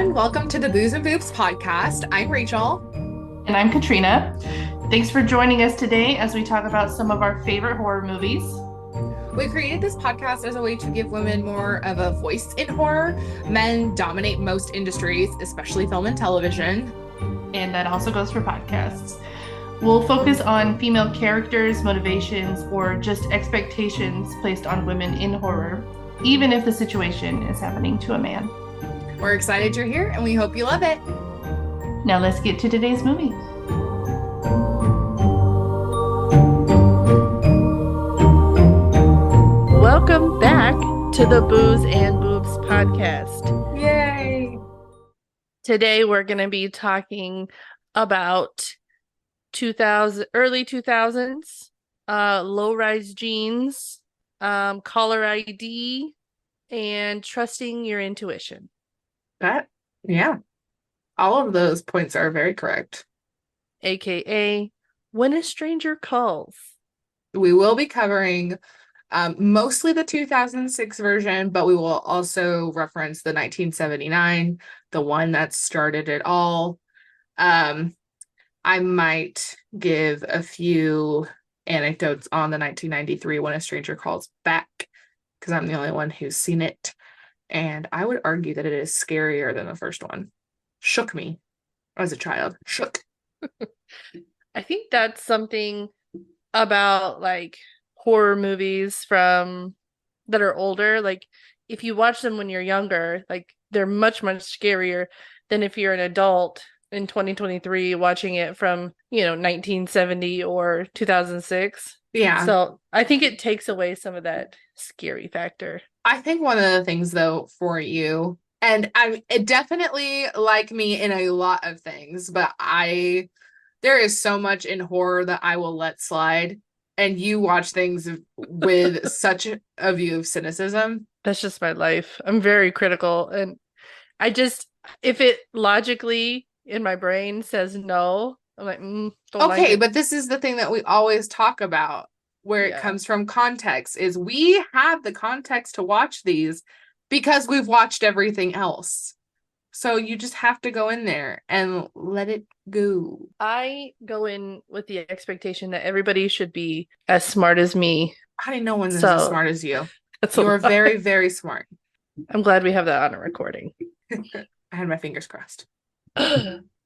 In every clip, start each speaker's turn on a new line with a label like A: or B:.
A: everyone. Welcome to the Booze and Boobs podcast. I'm Rachel.
B: And I'm Katrina. Thanks for joining us today as we talk about some of our favorite horror movies.
A: We created this podcast as a way to give women more of a voice in horror. Men dominate most industries, especially film and television.
B: And that also goes for podcasts. We'll focus on female characters, motivations, or just expectations placed on women in horror, even if the situation is happening to a man.
A: We're excited you're here and we hope you love it.
B: Now let's get to today's movie. Welcome back to the Booze and Boobs podcast.
A: Yay!
B: Today we're going to be talking about early 2000s, low-rise jeans, caller ID, and trusting your intuition.
A: Yeah. All of those points are very correct.
B: AKA When a Stranger Calls.
A: We will be covering mostly the 2006 version, but we will also reference the 1979, the one that started it all. I might give a few anecdotes on the 1993 When a Stranger Calls Back, because I'm the only one who's seen it. And I would argue that it is scarier than the first one. Shook me as a child. Shook.
B: I think that's something about like horror movies from that are older. Like if you watch them when you're younger, like they're much, much scarier than if you're an adult in 2023 watching it from, 1970 or 2006.
A: Yeah.
B: So I think it takes away some of that scary factor.
A: I think one of the things, though, for you, and it definitely like me in a lot of things, but there is so much in horror that I will let slide, and you watch things with such a view of cynicism.
B: That's just my life. I'm very critical, and if it logically in my brain says no, I'm like, don't like it.
A: But this is the thing that we always talk about, where it comes from context, is we have the context to watch these because we've watched everything else. So you just have to go in there and let it go.
B: I go in with the expectation that everybody should be as smart as me.
A: I didn't know one is as smart as you. You are very, very smart.
B: I'm glad we have that on a recording.
A: I had my fingers crossed.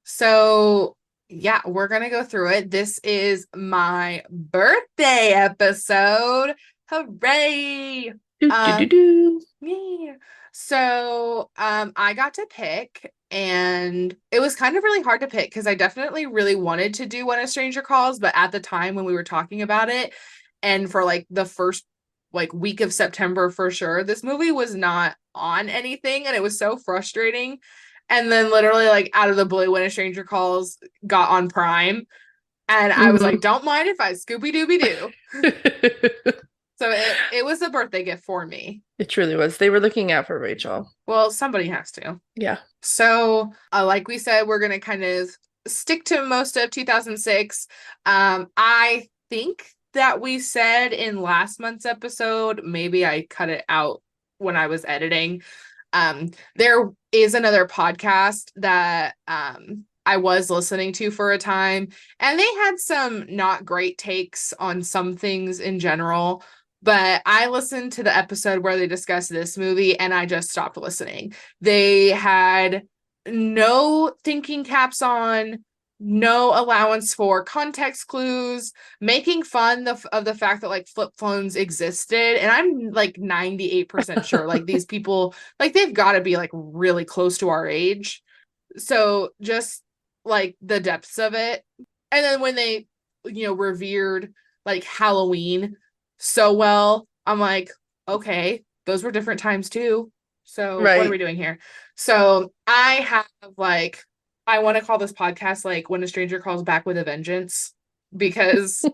A: So yeah, we're going to go through it. This is my birthday episode. Hooray! Yeah. So I got to pick, and it was kind of really hard to pick because I definitely really wanted to do When a Stranger Calls, but at the time when we were talking about it, and for like the first week of September for sure, this movie was not on anything, and it was so frustrating. And then literally out of the blue, When a Stranger Calls got on Prime. And I was like, don't mind if I Scooby-Dooby-Doo. So it was a birthday gift for me.
B: It truly was. They were looking out for Rachel.
A: Well, somebody has to.
B: Yeah.
A: So like we said, we're going to kind of stick to most of 2006. I think that we said in last month's episode, maybe I cut it out when I was editing. There is another podcast that I was listening to for a time, and they had some not great takes on some things in general, but I listened to the episode where they discussed this movie and I just stopped listening. They had no thinking caps on, no allowance for context clues, making fun of the fact that flip phones existed. And I'm 98% sure these people, they've got to be really close to our age. So just the depths of it. And then when they, revered Halloween so well, I'm like, okay, those were different times too. So What are we doing here? So I have I want to call this podcast When a Stranger Calls Back with a Vengeance, because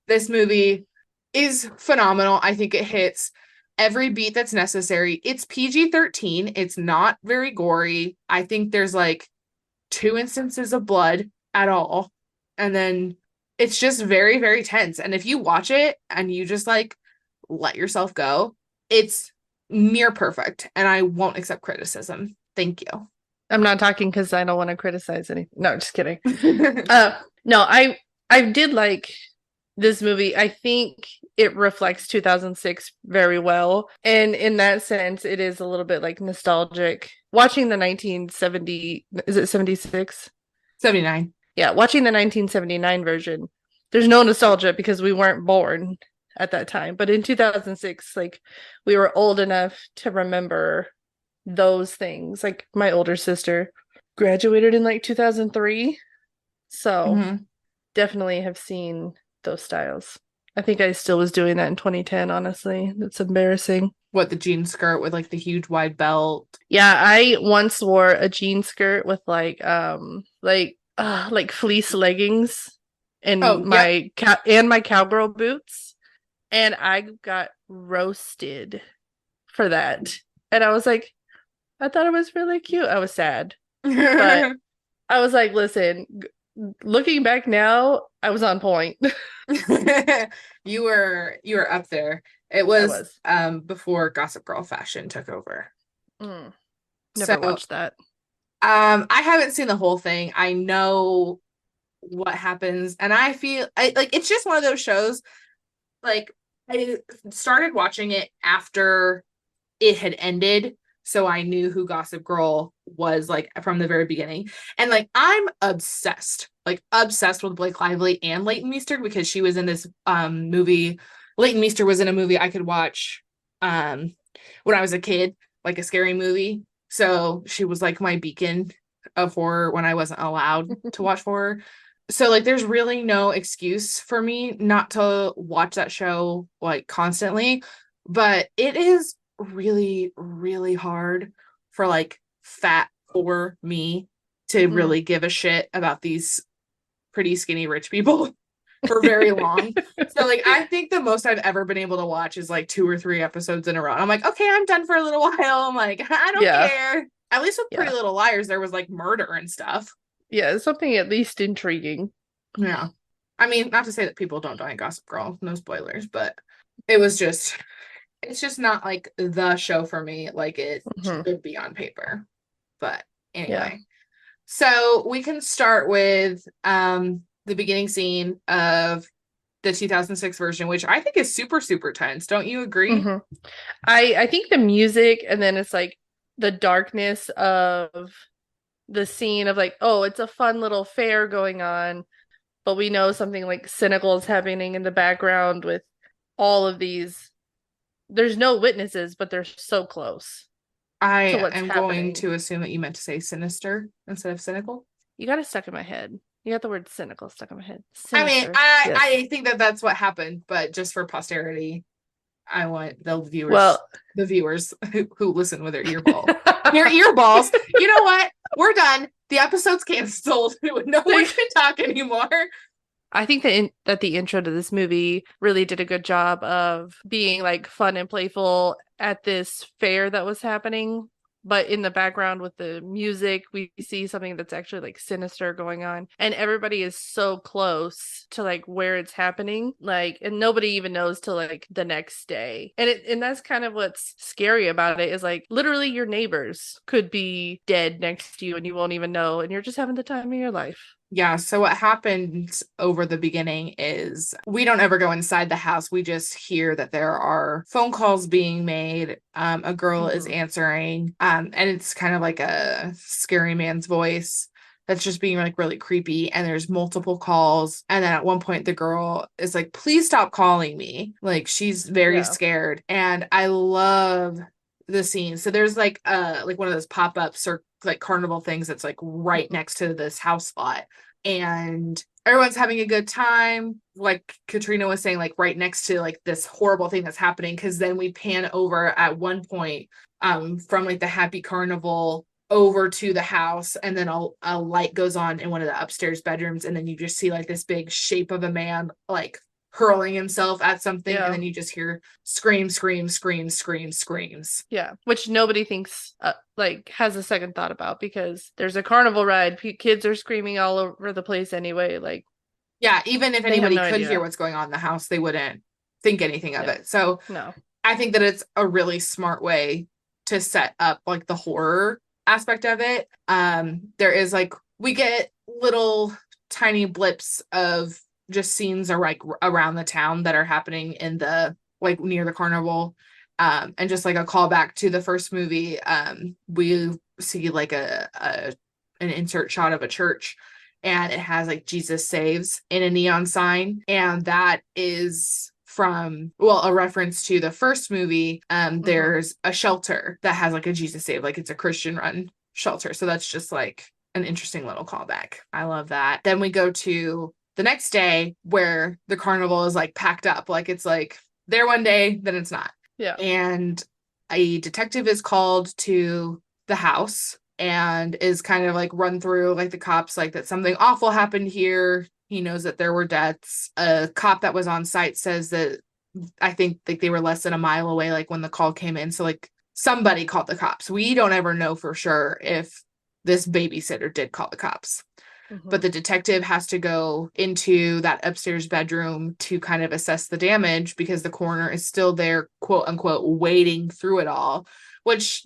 A: this movie is phenomenal. I think it hits every beat that's necessary. It's PG-13. It's not very gory. I think there's 2 instances of blood at all. And then it's just very, very tense. And if you watch it and you just let yourself go, it's near perfect. And I won't accept criticism. Thank you.
B: I'm not talking because I don't want to criticize anything. No, just kidding. No, I did like this movie. I think it reflects 2006 very well. And in that sense, it is a little bit like nostalgic. Watching the 1970, is it 76?
A: 79.
B: Yeah, watching the 1979 version, there's no nostalgia because we weren't born at that time. But in 2006, like we were old enough to remember those things. Like my older sister graduated in like 2003. So
A: Hmm.
B: definitely have seen those styles. I think I still was doing that in 2010, honestly. It's embarrassing.
A: What, the jean skirt with like the huge wide belt?
B: Yeah, I once wore a jean skirt with like fleece leggings and
A: Oh, yep.
B: my cowgirl boots, and I got roasted for that. And I was like, I thought it was really cute. I was sad, but I was like, listen, looking back now, I was on point.
A: You were up there. It
B: I
A: was
B: was.
A: before Gossip Girl fashion took over.
B: Mm, never
A: So
B: watched that.
A: I haven't seen the whole thing. I know what happens, and I feel like it's just one of those shows. Like, I started watching it after it had ended, so I knew who Gossip Girl was like from the very beginning. And like I'm obsessed with Blake Lively and Leighton Meester because she was in this movie. Leighton Meester was in a movie I could watch um when I was a kid, like a scary movie. So she was like my beacon of horror when I wasn't allowed to watch horror. So like there's really no excuse for me not to watch that show like constantly, but it is really, really hard for like fat or me to
B: Mm.
A: really give a shit about these pretty skinny rich people for very long. So like I think the most I've ever been able to watch is like 2 or 3 episodes in a row. I'm like, okay, I'm done for a little while. I'm like, I don't
B: Yeah,
A: care. At least with Pretty
B: yeah,
A: Little Liars, there was like murder and stuff.
B: yeah. Something at least intriguing.
A: Yeah. I mean, not to say that people don't die in Gossip Girl, no spoilers, but it was just it's just not like the show for me like it
B: Hmm.
A: should be on paper. But
B: Yeah.
A: anyway, so we can start with the beginning scene of the 2006 version, which I think is super super tense. Don't you agree?
B: Hmm. I think the music and then it's like the darkness of the scene of like, oh, it's a fun little fair going on, but we know something like cynical is happening in the background with all of these. There's no witnesses, but they're so close to
A: I
B: what's
A: am going
B: happening.
A: to assume that you meant to say sinister instead of cynical.
B: You got it stuck in my head. You got the word cynical stuck in my head.
A: I mean,
B: Sinister.
A: I
B: Yes.
A: I think that that's what happened, but just for posterity, I want
B: Well,
A: the viewers who listen with their earballs. You know what? We're done. The episode's canceled. No one can talk anymore.
B: I think that the intro to this movie really did a good job of being like fun and playful at this fair that was happening. But in the background with the music, we see something that's actually like sinister going on. And everybody is so close to like where it's happening. Like, and nobody even knows till like the next day. And that's kind of what's scary about it is like literally your neighbors could be dead next to you and you won't even know. And you're just having the time of your life.
A: Yeah, so what happens over the beginning is we don't ever go inside the house. We just hear that there are phone calls being made. A girl is
B: Hmm.
A: answering, and it's kind of like a scary man's voice that's just being like really creepy. And there's multiple calls. And then at one point, the girl is like, please stop calling me. Like she's very
B: Yeah.
A: scared. And I love the scene. So there's like one of those pop-ups or like carnival things that's like right
B: Mhm.
A: next to this house lot. And everyone's having a good time. Like Katrina was saying, like right next to like this horrible thing that's happening. Cause then we pan over at one point from like the happy carnival over to the house, and then a light goes on in one of the upstairs bedrooms, and then you just see like this big shape of a man like hurling himself at something, and
B: Yeah.
A: then you just hear scream, scream, scream, scream, screams.
B: Yeah. Which nobody thinks like has a second thought about because there's a carnival ride. Kids are screaming all over the place anyway. Like
A: Yeah, even if
B: they have
A: anybody
B: no
A: could hear
B: idea.
A: what's going on in the house, they wouldn't think anything of
B: Yeah.
A: it. So
B: No.
A: I think that it's a really smart way to set up like the horror. aspect of it. There is like we get little tiny blips of just scenes are like around the town that are happening in the like near the carnival. And just like a callback to the first movie, we see like a an insert shot of a church and it has like Jesus saves in a neon sign. And that is from, well, a reference to the first movie. There's a shelter that has like a Jesus save, like it's a Christian run shelter. So that's just like an interesting little callback. I love that. Then we go to the next day where the carnival is like packed up. Like it's like there one day, then it's not.
B: Yeah.
A: And a detective is called to the house and is kind of like run through like the cops like that something awful happened here. He knows that there were deaths. A cop that was on site says that I think like they were less than a mile away like when the call came in. So like somebody called the cops. We don't ever know for sure if this babysitter did call the cops. But the detective has to go into that upstairs bedroom to kind of assess the damage because the coroner is still there, quote unquote, wading through it all, which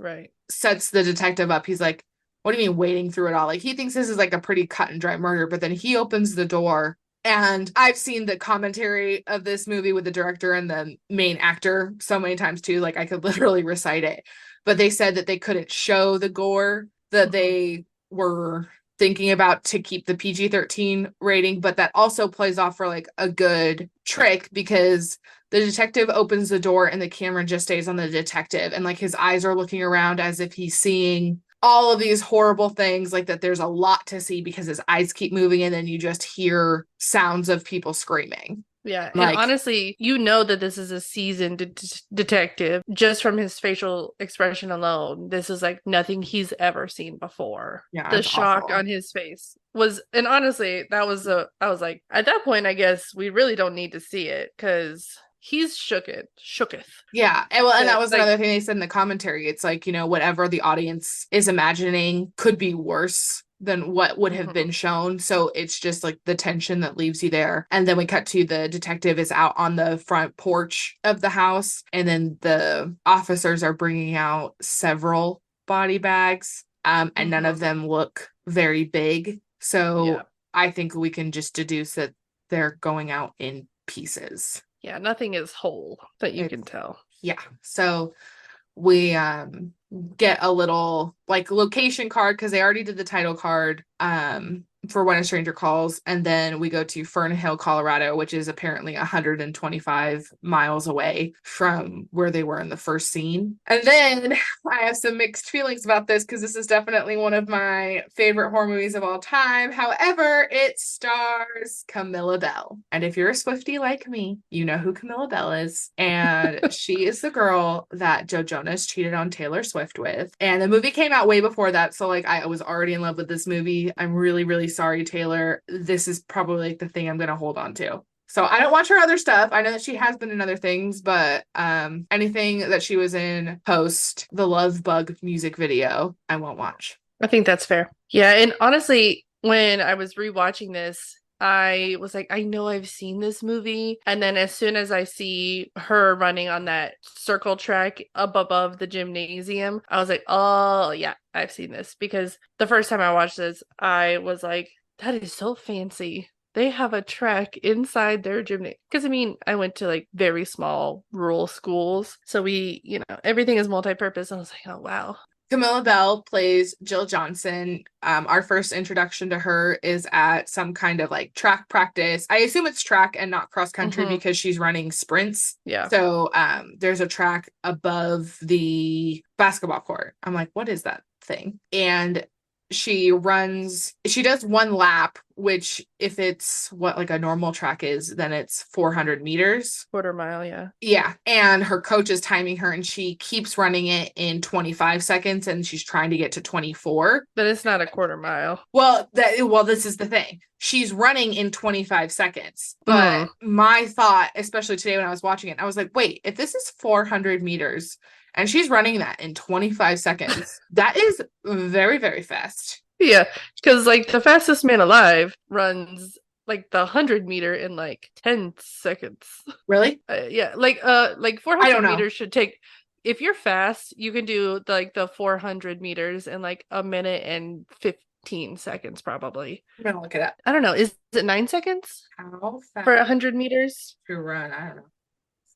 A: sets the detective up. He's like, what do you mean wading through it all? Like he thinks this is like a pretty cut and dry murder, but then he opens the door. And I've seen the commentary of this movie with the director and the main actor so many times too. Like I could literally recite it. But they said that they couldn't show the gore that they were thinking about to keep the PG-13 rating, but that also plays off for like a good trick because the detective opens the door and the camera just stays on the detective and like his eyes are looking around as if he's seeing all of these horrible things, like that there's a lot to see because his eyes keep moving and then you just hear sounds of people screaming.
B: Yeah,
A: like,
B: and honestly, you know that this is a seasoned detective just from his facial expression alone. This is like nothing he's ever seen before.
A: Yeah,
B: the
A: it's
B: shock
A: awful
B: on his face was, and honestly, that was I was like, at that point, I guess we really don't need to see it because he's shooketh.
A: Yeah. And well, and that
B: But
A: was
B: like,
A: another thing they said in the commentary. It's like, you know, whatever the audience is imagining could be worse than what would have been shown. So it's just like the tension that leaves you there. And then we cut to the detective is out on the front porch of the house. And then the officers are bringing out several body bags. And none of them look very big. So I think we can just deduce that they're going out in pieces.
B: Yeah, nothing is whole that you can tell.
A: Yeah. So we get a little like location card because they already did the title card for When a Stranger Calls, and then we go to Fern Hill, Colorado, which is apparently 125 miles away from where they were in the first scene. And then I have some mixed feelings about this because this is definitely one of my favorite horror movies of all time. However, it stars Camilla Belle. And if you're a Swiftie like me, you know who Camilla Belle is. And she is the girl that Joe Jonas cheated on Taylor Swift with. And the movie came out way before that. So like I was already in love with this movie. I'm really, really sorry, Taylor. This is probably like the thing I'm gonna hold on to. So I don't watch her other stuff. I know that she has been in other things, but anything that she was in post the Love Bug music video, I won't watch.
B: I think that's fair. Yeah, and honestly, when I was rewatching this, I was like, I know I've seen this movie. And then as soon as I see her running on that circle track up above the gymnasium, I was like, oh, yeah, I've seen this. Because the first time I watched this, I was like, that is so fancy. They have a track inside their gymnasium. Because I mean, I went to like very small rural schools. So we, everything is multi-purpose. I was like, oh, wow.
A: Camilla Belle plays Jill Johnson. Our first introduction to her is at some kind of like track practice. I assume it's track and not cross country because she's running sprints.
B: Yeah.
A: So there's a track above the basketball court. I'm like, what is that thing? And she does one lap, which if it's what like a normal track is, then it's 400 meters.
B: Quarter mile, yeah.
A: Yeah. And her coach is timing her and she keeps running it in 25 seconds and she's trying to get to 24.
B: But it's not a quarter mile.
A: Well, this is the thing. She's running in 25 seconds. But my thought, especially today when I was watching it, I was like, wait, if this is 400 meters and she's running that in 25 seconds, that is very, very fast.
B: Yeah, because like the fastest man alive runs like the 100-meter in like 10 seconds.
A: Really?
B: Yeah, like 400 meters should take if you're fast, you can do like the 400 meters in like a minute and 15 seconds, probably.
A: I'm gonna look it up.
B: I don't know. Is it 9 seconds
A: How
B: for
A: fast
B: 100 meters?
A: to run? I don't know.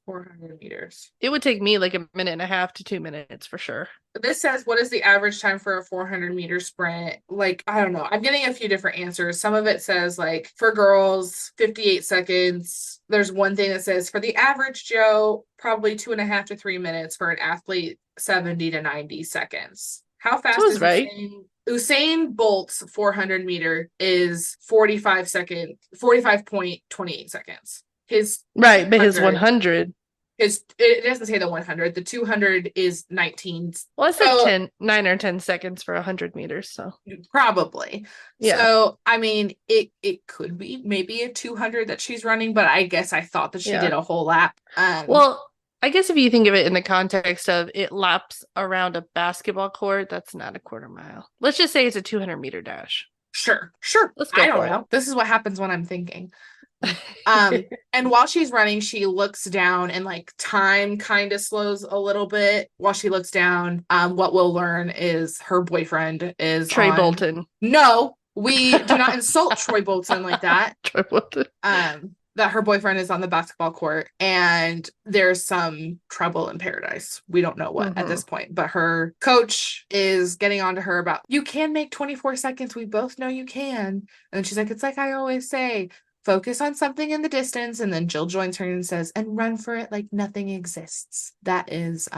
A: 400 meters.
B: It would take me like a minute and a half to 2 minutes for sure.
A: This says, what is the average time for a 400-meter sprint? Like, I don't know. I'm getting a few different answers. Some of it says, like, for girls, 58 seconds. There's one thing that says, for the average Joe, probably 2.5 to 3 minutes. For an athlete, 70 to 90 seconds. How fast
B: So
A: is
B: right.
A: Usain Bolt's 400-meter is 45.28 seconds. His
B: Right, but his
A: 200
B: 100.
A: it doesn't say the 100. The 200 is 19.
B: Well, I said
A: So
B: 9 or 10 seconds for 100 meters. So
A: probably.
B: yeah.
A: So I mean, it could be maybe a 200 that she's running, but I guess I thought that she did a whole lap.
B: Well, I guess if you think of it in the context of it laps around a basketball court, that's not a quarter mile. Let's just say it's a 200-meter dash.
A: Sure.
B: Let's go
A: I don't
B: for
A: know. This is what happens when I'm thinking. And while she's running, she looks down and like time kind of slows a little bit while she looks down. What we'll learn is her boyfriend is
B: Trey Bolton.
A: No, we do not insult Troy Bolton like that.
B: Troy Bolton.
A: That her boyfriend is on the basketball court and there's some trouble in paradise. We don't know what at this point, but her coach is getting on to her about, you can make 24 seconds. We both know you can. And she's like, it's like I always say, focus on something in the distance. And then Jill joins her and says, and run for it like nothing exists. That is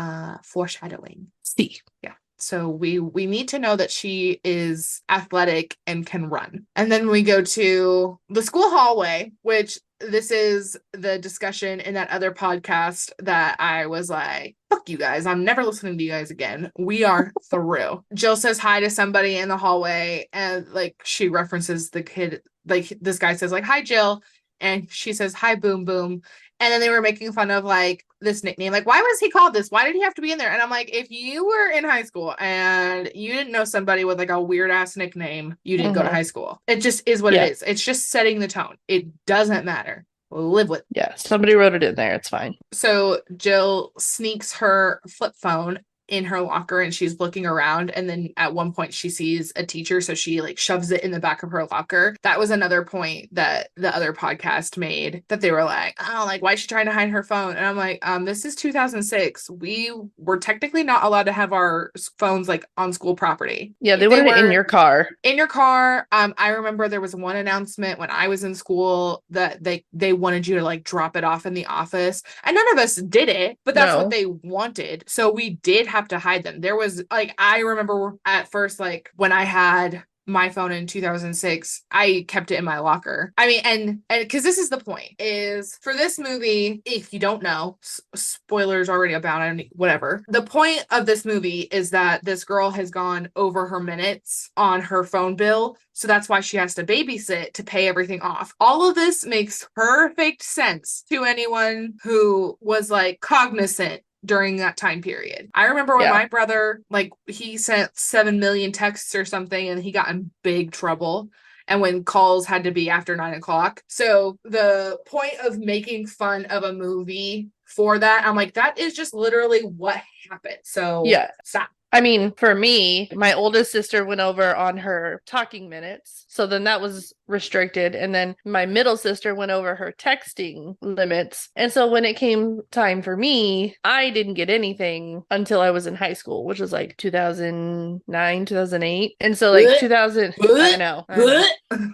A: foreshadowing.
B: See.
A: Yeah. So we need to know that she is athletic and can run. And then we go to the school hallway, which this is the discussion in that other podcast that I was like, fuck you guys. I'm never listening to you guys again. We are through. Jill says hi to somebody in the hallway and like she references the kid. Like this guy says like, hi, Jill. And she says, hi, boom, boom. And then they were making fun of like this nickname. Like, why was he called this? Why did he have to be in there? And I'm like, if you were in high school and you didn't know somebody with like a weird ass nickname, you didn't go to high school. It just is what it is. It's just setting the tone. It doesn't matter. Live with it.
B: Yeah, somebody wrote it in there. It's fine.
A: So Jill sneaks her flip phone in her locker and she's looking around, and then at one point she sees a teacher, so she like shoves it in the back of her locker. That was another point that the other podcast made, that they were like, oh, like why is she trying to hide her phone? And I'm like, this is 2006. We were technically not allowed to have our phones like on school property.
B: Yeah, they wanted it in your car.
A: I remember there was one announcement when I was in school that they wanted you to like drop it off in the office, and none of us did it, but that's what they wanted, so we did have to hide them. There was like, I remember at first, like when I had my phone in 2006, I kept it in my locker. I mean, and because this is the point, is for this movie, if you don't know, spoilers already about it, whatever. The point of this movie is that this girl has gone over her minutes on her phone bill. So that's why she has to babysit to pay everything off. All of this makes perfect sense to anyone who was like cognizant during that time period. I remember when my brother, like, he sent 7 million texts or something and he got in big trouble. And when calls had to be after 9 o'clock. So the point of making fun of a movie for that, I'm like, that is just literally what happened. So stop.
B: I mean, for me, my oldest sister went over on her talking minutes. So then that was restricted. And then my middle sister went over her texting limits. And so when it came time for me, I didn't get anything until I was in high school, which was like 2009, 2008. And so like 2000, I know.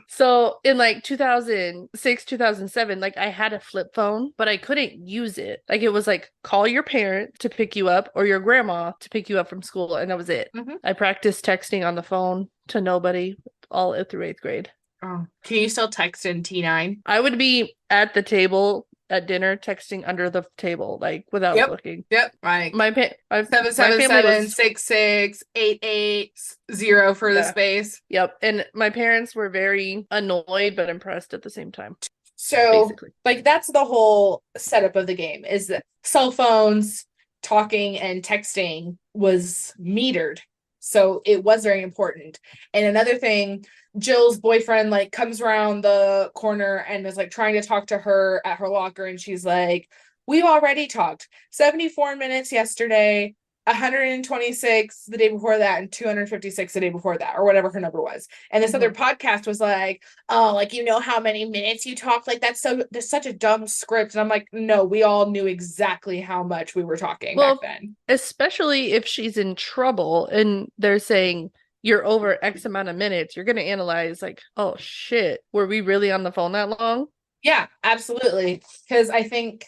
B: So in like 2006, 2007, like I had a flip phone, but I couldn't use it. Like it was like, call your parent to pick you up or your grandma to pick you up from school. And that was it. I practiced texting on the phone to nobody all through 8th grade.
A: Oh, can you still text in T9?
B: I would be at the table at dinner texting under the table, like without looking.
A: Right.
B: My
A: 777-66-880 for the space.
B: Yep. And my parents were very annoyed but impressed at the same time.
A: So basically, like that's the whole setup of the game, is that cell phones, talking and texting was metered. So it was very important. And another thing, Jill's boyfriend like comes around the corner and is like trying to talk to her at her locker, and she's like, we've already talked 74 minutes yesterday, 126 the day before that, and 256 the day before that, or whatever her number was. And this other podcast was like, oh, like, you know how many minutes you talk? Like, that's such a dumb script. And I'm like, no, we all knew exactly how much we were talking back
B: Well,
A: then.
B: especially if she's in trouble and they're saying you're over X amount of minutes, you're going to analyze, like, oh shit, were we really on the phone that long?
A: Yeah, absolutely. Because I think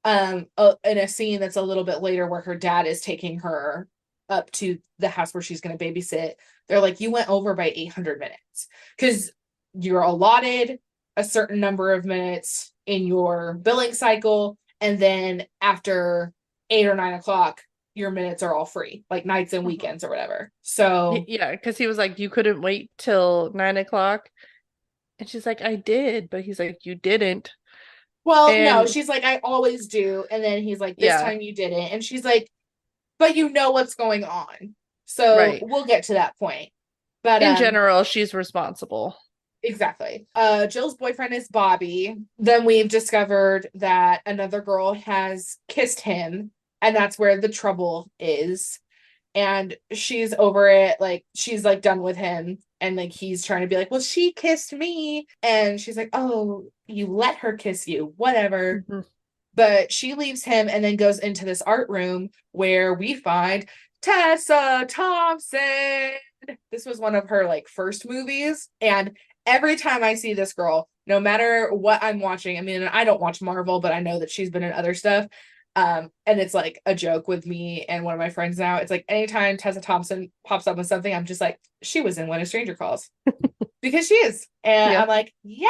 A: in a scene that's a little bit later where her dad is taking her up to the house where she's going to babysit, they're like, you went over by 800 minutes because you're allotted a certain number of minutes in your billing cycle, and then after 8 or 9 o'clock your minutes are all free, like nights and weekends or whatever. So
B: Yeah, because he was like, you couldn't wait till 9 o'clock. And she's like, I did. But he's like, you didn't.
A: well, no,
B: And
A: she's like, I always do. And then he's like, this
B: yeah,
A: time you didn't. And she's like, but you know what's going on. So
B: right.
A: we'll get to that point. But
B: In general, she's responsible.
A: exactly. Jill's boyfriend is Bobby. Then we've discovered that another girl has kissed him, and that's where the trouble is. And she's over it, like she's like done with him. And like he's trying to be like, well, she kissed me. And she's like, oh, you let her kiss you, whatever.
B: Mhm.
A: But she leaves him and then goes into this art room where we find Tessa Thompson. This was one of her like first movies. And every time I see this girl, no matter what I'm watching, I mean, I don't watch Marvel, but I know that she's been in other stuff. And it's like a joke with me and one of my friends now. It's like anytime Tessa Thompson pops up with something, I'm just like, she was in When a Stranger Calls. Because she is. And
B: Yeah.
A: I'm like, yeah.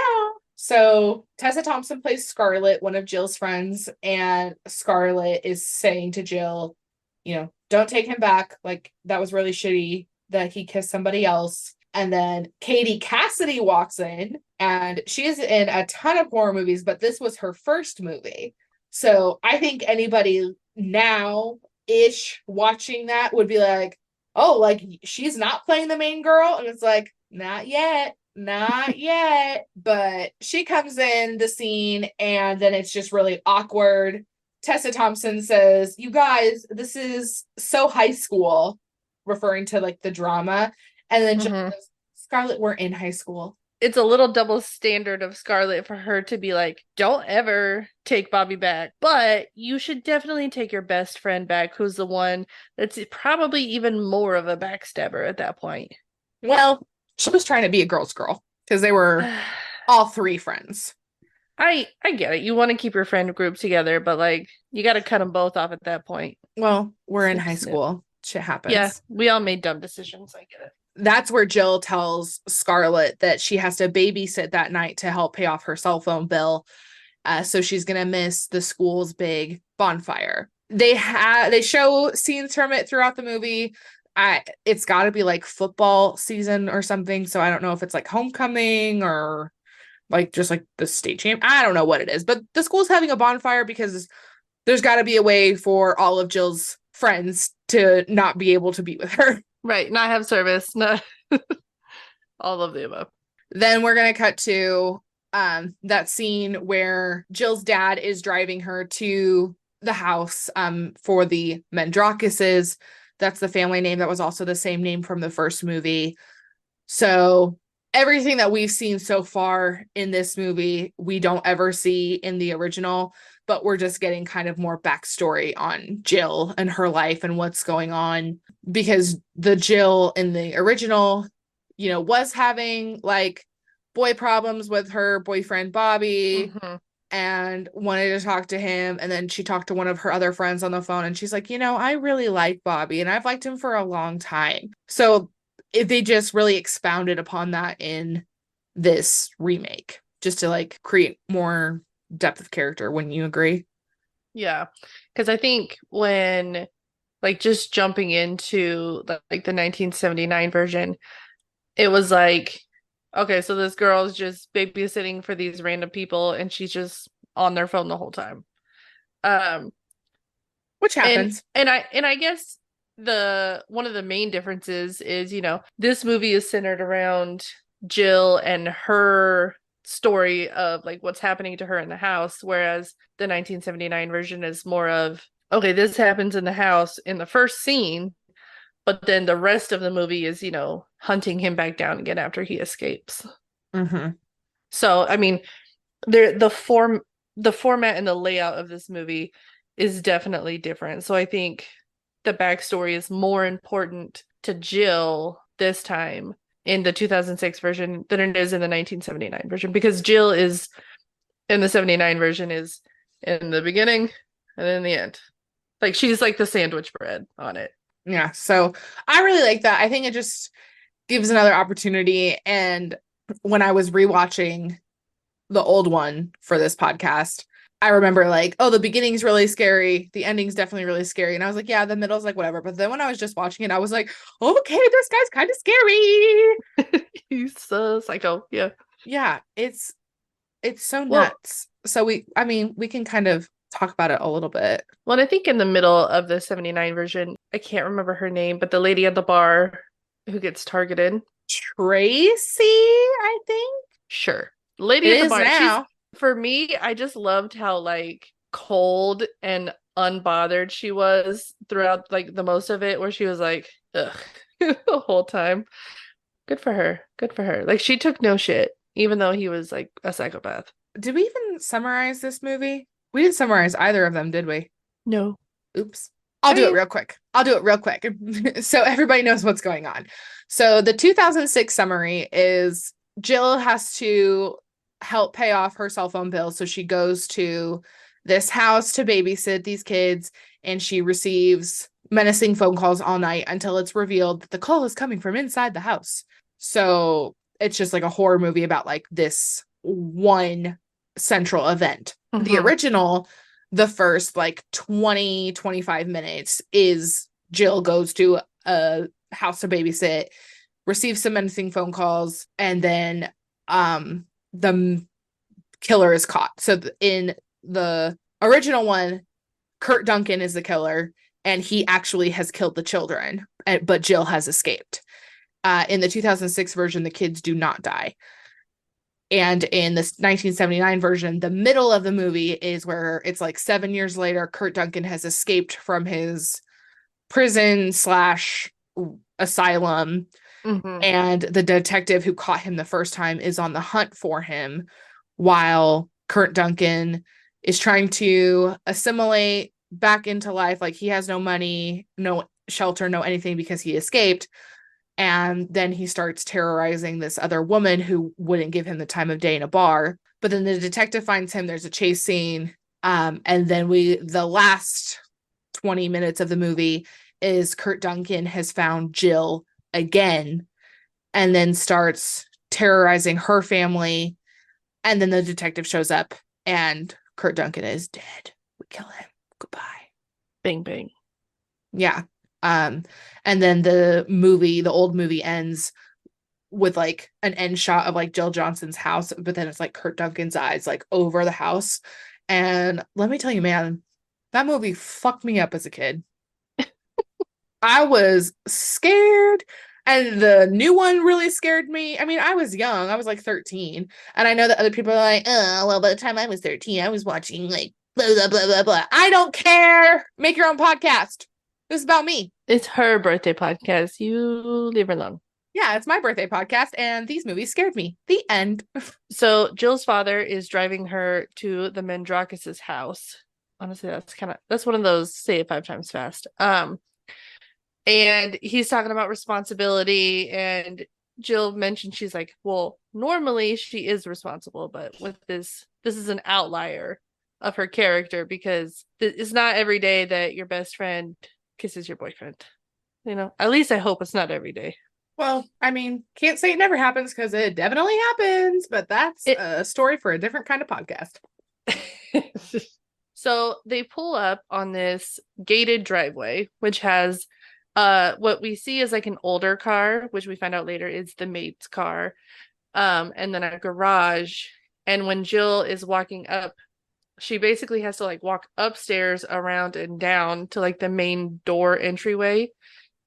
A: So Tessa Thompson plays Scarlett, one of Jill's friends, and Scarlett is saying to Jill, you know, don't take him back. Like that was really shitty that he kissed somebody else. And then Katie Cassidy walks in, and she's in a ton of horror movies, but this was her first movie. So I think anybody now ish watching that would be like, oh, like she's not playing the main girl. And it's like, not yet, not yet. But she comes in the scene, and then it's just really awkward. Tessa Thompson says, you guys, this is so high school, referring to like the drama. And then Jill
B: Hmm.
A: goes, Scarlett, we're in high school.
B: It's a little double standard of Scarlett for her to be like, don't ever take Bobby back, but you should definitely take your best friend back, who's the one that's probably even more of a backstabber at that point.
A: Well, she was trying to be a girl's girl because they were all three friends.
B: I get it. You want to keep your friend group together, but like you got to cut them both off at that point.
A: Well, we're in
B: Snip,
A: high
B: snip.
A: school. Shit
B: Yeah,
A: happens.
B: we all made dumb decisions. I get it.
A: That's where Jill tells Scarlett that she has to babysit that night to help pay off her cell phone bill. So she's gonna miss the school's big bonfire. They show scenes from it throughout the movie. It's got to be like football season or something. So I don't know if it's like homecoming or like just like the state champ. I don't know what it is, but the school's having a bonfire because there's got to be a way for all of Jill's friends to not be able to be with her.
B: Right, not have service, not all of the above.
A: Then we're gonna cut to that scene where Jill's dad is driving her to the house for the Mendrakises. That's the family name that was also the same name from the first movie. So everything that we've seen so far in this movie, we don't ever see in the original, but we're just getting kind of more backstory on Jill and her life and what's going on, because the Jill in the original, you know, was having like boy problems with her boyfriend Bobby
B: Hmm.
A: and wanted to talk to him. And then she talked to one of her other friends on the phone, and she's like, you know, I really like Bobby and I've liked him for a long time. So they just really expounded upon that in this remake just to like create more depth of character. Wouldn't you agree?
B: Yeah, because I think when like just jumping into like the 1979 version, it was like, okay, so this girl is just babysitting for these random people and she's just on their phone the whole time. Um,
A: Which
B: and
A: happens.
B: and I guess the one of the main differences is, this movie is centered around Jill and her story of like what's happening to her in the house, whereas the 1979 version is more of, okay, this happens in the house in the first scene, but then the rest of the movie is, hunting him back down again after he escapes.
A: Mm-hmm.
B: So, I mean, the format and the layout of this movie is definitely different. So I think the backstory is more important to Jill this time in the 2006 version than it is in the 1979 version, because Jill is in the 79 version is in the beginning and in the end. Like she's like the sandwich bread on it.
A: Yeah. So I really like that. I think it just gives another opportunity. And when I was rewatching the old one for this podcast, I remember like, oh, the beginning's really scary. The ending's definitely really scary. And I was like, yeah, the middle's like whatever. But then when I was just watching it, I was like, okay, this guy's kind of scary.
B: He's so psycho. Yeah.
A: Yeah, it's so
B: Well,
A: nuts. So we can kind of talk about it a little bit.
B: well, I think in the middle of the 79 version, I can't remember her name, but the lady at the bar who gets targeted.
A: Tracy, I think
B: Sure.
A: it
B: Lady at the
A: is
B: bar. She's,
A: now.
B: for me, I just loved how like cold and unbothered she was throughout like the most of it, where she was like, ugh, the whole time. Good for her. Good for her. Like she took no shit, even though he was like a psychopath.
A: Did we even summarize this movie? We didn't summarize either of them, did we?
B: No.
A: Oops. I'll
B: I
A: do it
B: mean,
A: real quick. I'll do it real quick so everybody knows what's going on. So the 2006 summary is Jill has to help pay off her cell phone bill. So she goes to this house to babysit these kids, and she receives menacing phone calls all night until it's revealed that the call is coming from inside the house. So it's just like a horror movie about like this one central event. The
B: mhm.
A: original, the first like 20-25 minutes is Jill goes to a house to babysit, receives some menacing phone calls, and then the killer is caught. So in the original one, Kurt Duncan is the killer, and he actually has killed the children, but Jill has escaped. In the 2006 version, the kids do not die. And in this 1979 version, the middle of the movie is where it's like 7 years later, Kurt Duncan has escaped from his prison slash asylum.
B: Mhm.
A: And the detective who caught him the first time is on the hunt for him, while Kurt Duncan is trying to assimilate back into life. Like he has no money, no shelter, no anything because he escaped. And then he starts terrorizing this other woman who wouldn't give him the time of day in a bar. But then the detective finds him. There's a chase scene. And then the last 20 minutes of the movie is Kurt Duncan has found Jill again and then starts terrorizing her family. And then the detective shows up and Kurt Duncan is dead. We kill him. Goodbye.
B: Bang bang.
A: Yeah. Um, and then the old movie ends with like an end shot of like Jill Johnson's house, but then it's like Kurt Duncan's eyes like over the house. And let me tell you, man, that movie fucked me up as a kid. I was scared. And the new one really scared me. I mean, I was young. I was like 13. And I know that other people are like, oh, well, by the time I was 13, I was watching like blah, blah, blah, blah, blah. I don't care. Make your own podcast. This is about me.
B: It's her birthday podcast. You leave her alone.
A: Yeah, it's my birthday podcast, and these movies scared me. The end.
B: So Jill's father is driving her to the Mandrakis' house. Honestly, that's one of those say it 5 times fast. And he's talking about responsibility, and Jill mentioned she's like, well, normally she is responsible, but with this is an outlier of her character because it's not every day that your best friend kisses your boyfriend. At least I hope it's not every day.
A: Well, I mean, can't say it never happens because it definitely happens, but that's
B: It
A: a story for a different kind of podcast.
B: So they pull up on this gated driveway, which has what we see is like an older car, which we find out later is the maid's car, and then a garage. And when Jill is walking up, she basically has to like walk upstairs, around and down to like the main door entryway.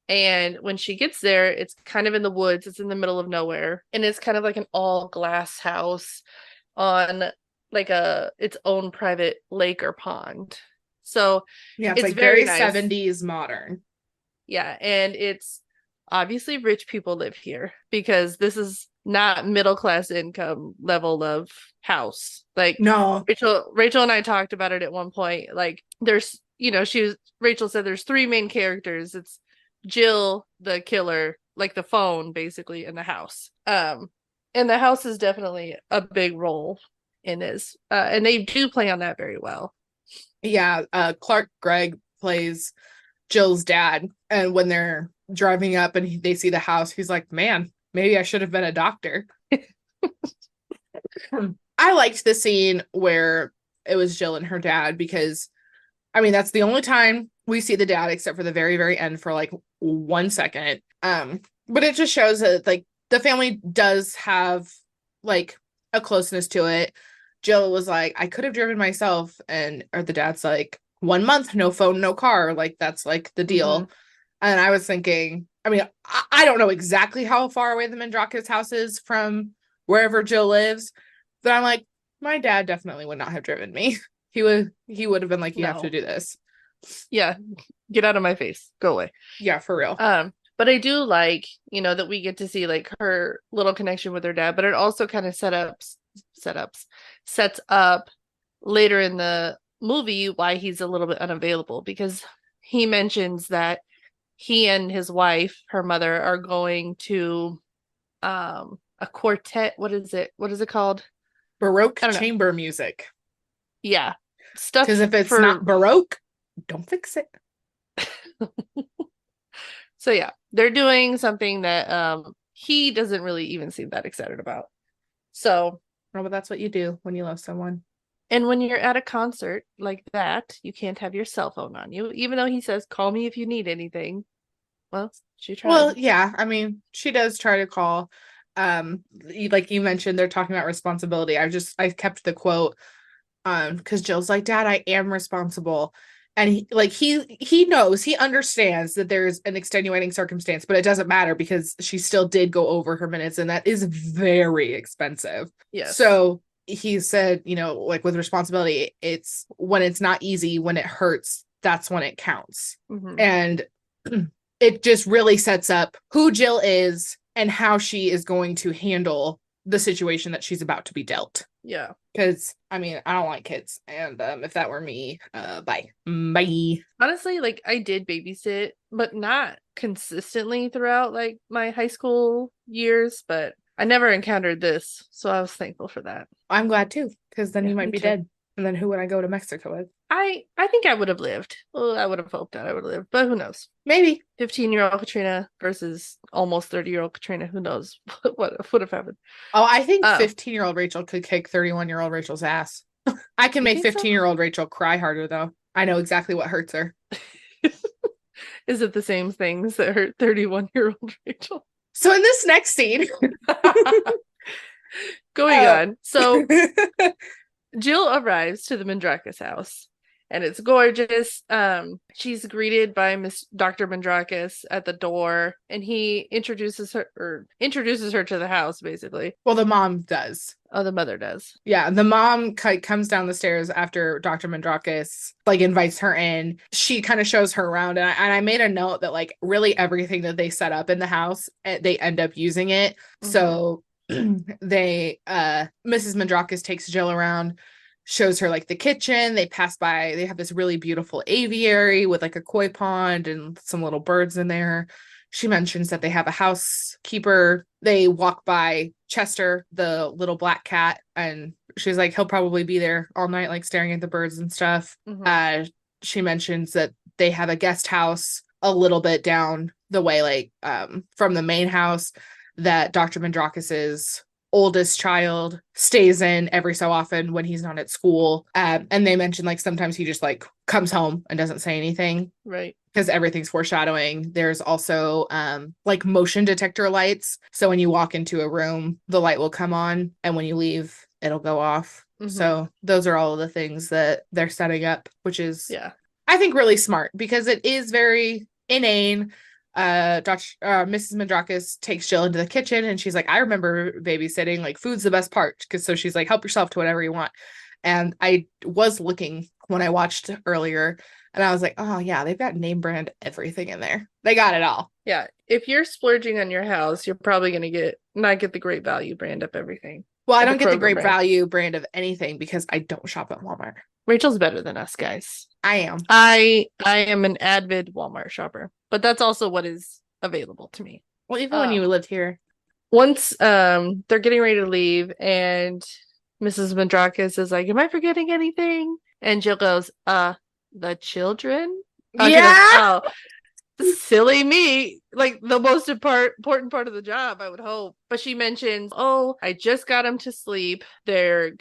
B: And when she gets there, it's kind of in the woods, it's in the middle of nowhere, and it's kind of like an all glass house on like a its own private lake or pond. So
A: Yeah, it's
B: it's
A: like
B: very
A: very
B: nice.
A: 70s modern.
B: Yeah, and it's obviously rich people live here because this is not middle class income level of house. Like
A: No.
B: Rachel and I talked about it at one point. Like there's, Rachel said there's three main characters. It's Jill, the killer, like the phone basically, in the house. And the house is definitely a big role in this. And they do play on that very well.
A: Yeah, Clark Gregg plays Jill's dad, and when they're driving up and they see the house, he's like, "Man, maybe I should have been a doctor." I liked the scene where it was Jill and her dad because, I mean, that's the only time we see the dad except for the very, very end for like 1 second. But it just shows that like the family does have like a closeness to it. Jill was like, I could have driven myself, and or the dad's like, 1 month, no phone, no car. Like that's like the
B: Mm-hmm.
A: deal. And I was thinking, I mean, I don't know exactly how far away the Mandrakis house is from wherever Jill lives, but I'm like, my dad definitely would not have driven me. He would have been like, you have to
B: No.
A: do this.
B: Yeah. Get out of my face. Go away.
A: Yeah, for real.
B: But I do like, that we get to see like her little connection with her dad, but it also kind of sets up later in the movie why he's a little bit unavailable because he mentions that he and his wife, her mother, are going to a quartet. What is it? What is it called?
A: Baroque
B: I don't know.
A: chamber music.
B: Yeah.
A: Because
B: Stuff
A: if it's
B: for
A: not Baroque, don't fix it.
B: So yeah, they're doing something that he doesn't really even seem that excited about. So,
A: No, but that's what you do when you love someone.
B: and when you're at a concert like that, you can't have your cell phone on you, even though he says, call me if you need anything. Well, she
A: Well,
B: tried.
A: yeah, I mean, she does try to call. Like you mentioned, they're talking about responsibility. I kept the quote, because Jill's like, Dad, I am responsible. And he knows, he understands that there's an extenuating circumstance, but it doesn't matter because she still did go over her minutes, and that is very expensive.
B: Yes.
A: So he said, like with responsibility, it's when it's not easy, when it hurts, that's when it counts.
B: Mm-hmm.
A: And it just really sets up who Jill is and how she is going to handle the situation that she's about to be dealt.
B: Yeah.
A: Because I mean, I don't like kids, and if that were me, bye.
B: Honestly, like I did babysit, but not consistently throughout like my high school years, but I never encountered this, so I was thankful for that.
A: I'm glad too, because then
B: Yeah,
A: you might
B: me
A: be
B: too.
A: dead, and then who would I go to Mexico with?
B: I think I would have lived. Well, I would have hoped that I would have lived, but who knows?
A: Maybe.
B: 15-year-old Katrina versus almost 30-year-old Katrina. Who knows what would have happened?
A: Oh, I think
B: Um,
A: 15-year-old Rachel could kick 31-year-old Rachel's ass. I can
B: you
A: make
B: think so?
A: 15-year-old Rachel cry harder though. I know exactly what hurts her.
B: Is it the same things that hurt 31-year-old Rachel?
A: So in this next scene,
B: Going
A: uh,
B: on. So Jill arrives to the Mandrakis house and it's gorgeous. She's greeted by Miss Dr. Mandrakis at the door, and he introduces her to the house basically.
A: well, the mom does.
B: Oh, the mother does.
A: Yeah, the mom comes down the stairs after Dr. Mandrakis like invites her in. She kind of shows her around, and I made a note that like really everything that they set up in the house, they end up using it.
B: Mm-hmm.
A: So they Mrs. Mandrakis takes Jill around, shows her like the kitchen. They pass by, they have this really beautiful aviary with like a koi pond and some little birds in there. She mentions that they have a housekeeper. They walk by Chester, the little black cat, and she's like, he'll probably be there all night, like staring at the birds and stuff.
B: Mm-hmm.
A: She mentions that they have a guest house a little bit down the way, like from the main house, that Dr. Mandrakis's oldest child stays in every so often when he's not at school. And they mention like sometimes he just like comes home and doesn't say anything.
B: Right.
A: Because everything's foreshadowing. There's also like motion detector lights. So when you walk into a room, the light will come on, and when you leave, it'll go off.
B: Mm-hmm.
A: So those are all of the things that they're setting up, which is,
B: yeah,
A: I think, really smart because it is very inane. Mrs. Mandrakis takes Jill into the kitchen and she's like, I remember babysitting, like food's the best part. Cause so she's like, help yourself to whatever you want. And I was looking when I watched earlier and I was like, oh yeah, they've got name brand everything in there. They got it all.
B: Yeah. If you're splurging on your house, you're probably gonna not get the Great Value brand of everything.
A: Well, I
B: Or the
A: don't get the
B: Kroger
A: Great
B: brand.
A: Value brand of anything because I don't shop at Walmart.
B: Rachel's better than us, guys.
A: I am.
B: I am an avid Walmart shopper, but that's also what is available to me.
A: Well, even when you lived here.
B: Once they're getting ready to leave and Mrs. Mandrakis is like, am I forgetting anything? And Jill goes, the children? She goes,
A: Yeah.
B: oh, silly me. Like the most important part of the job, I would hope. But she mentions, oh, I just got them to sleep. They're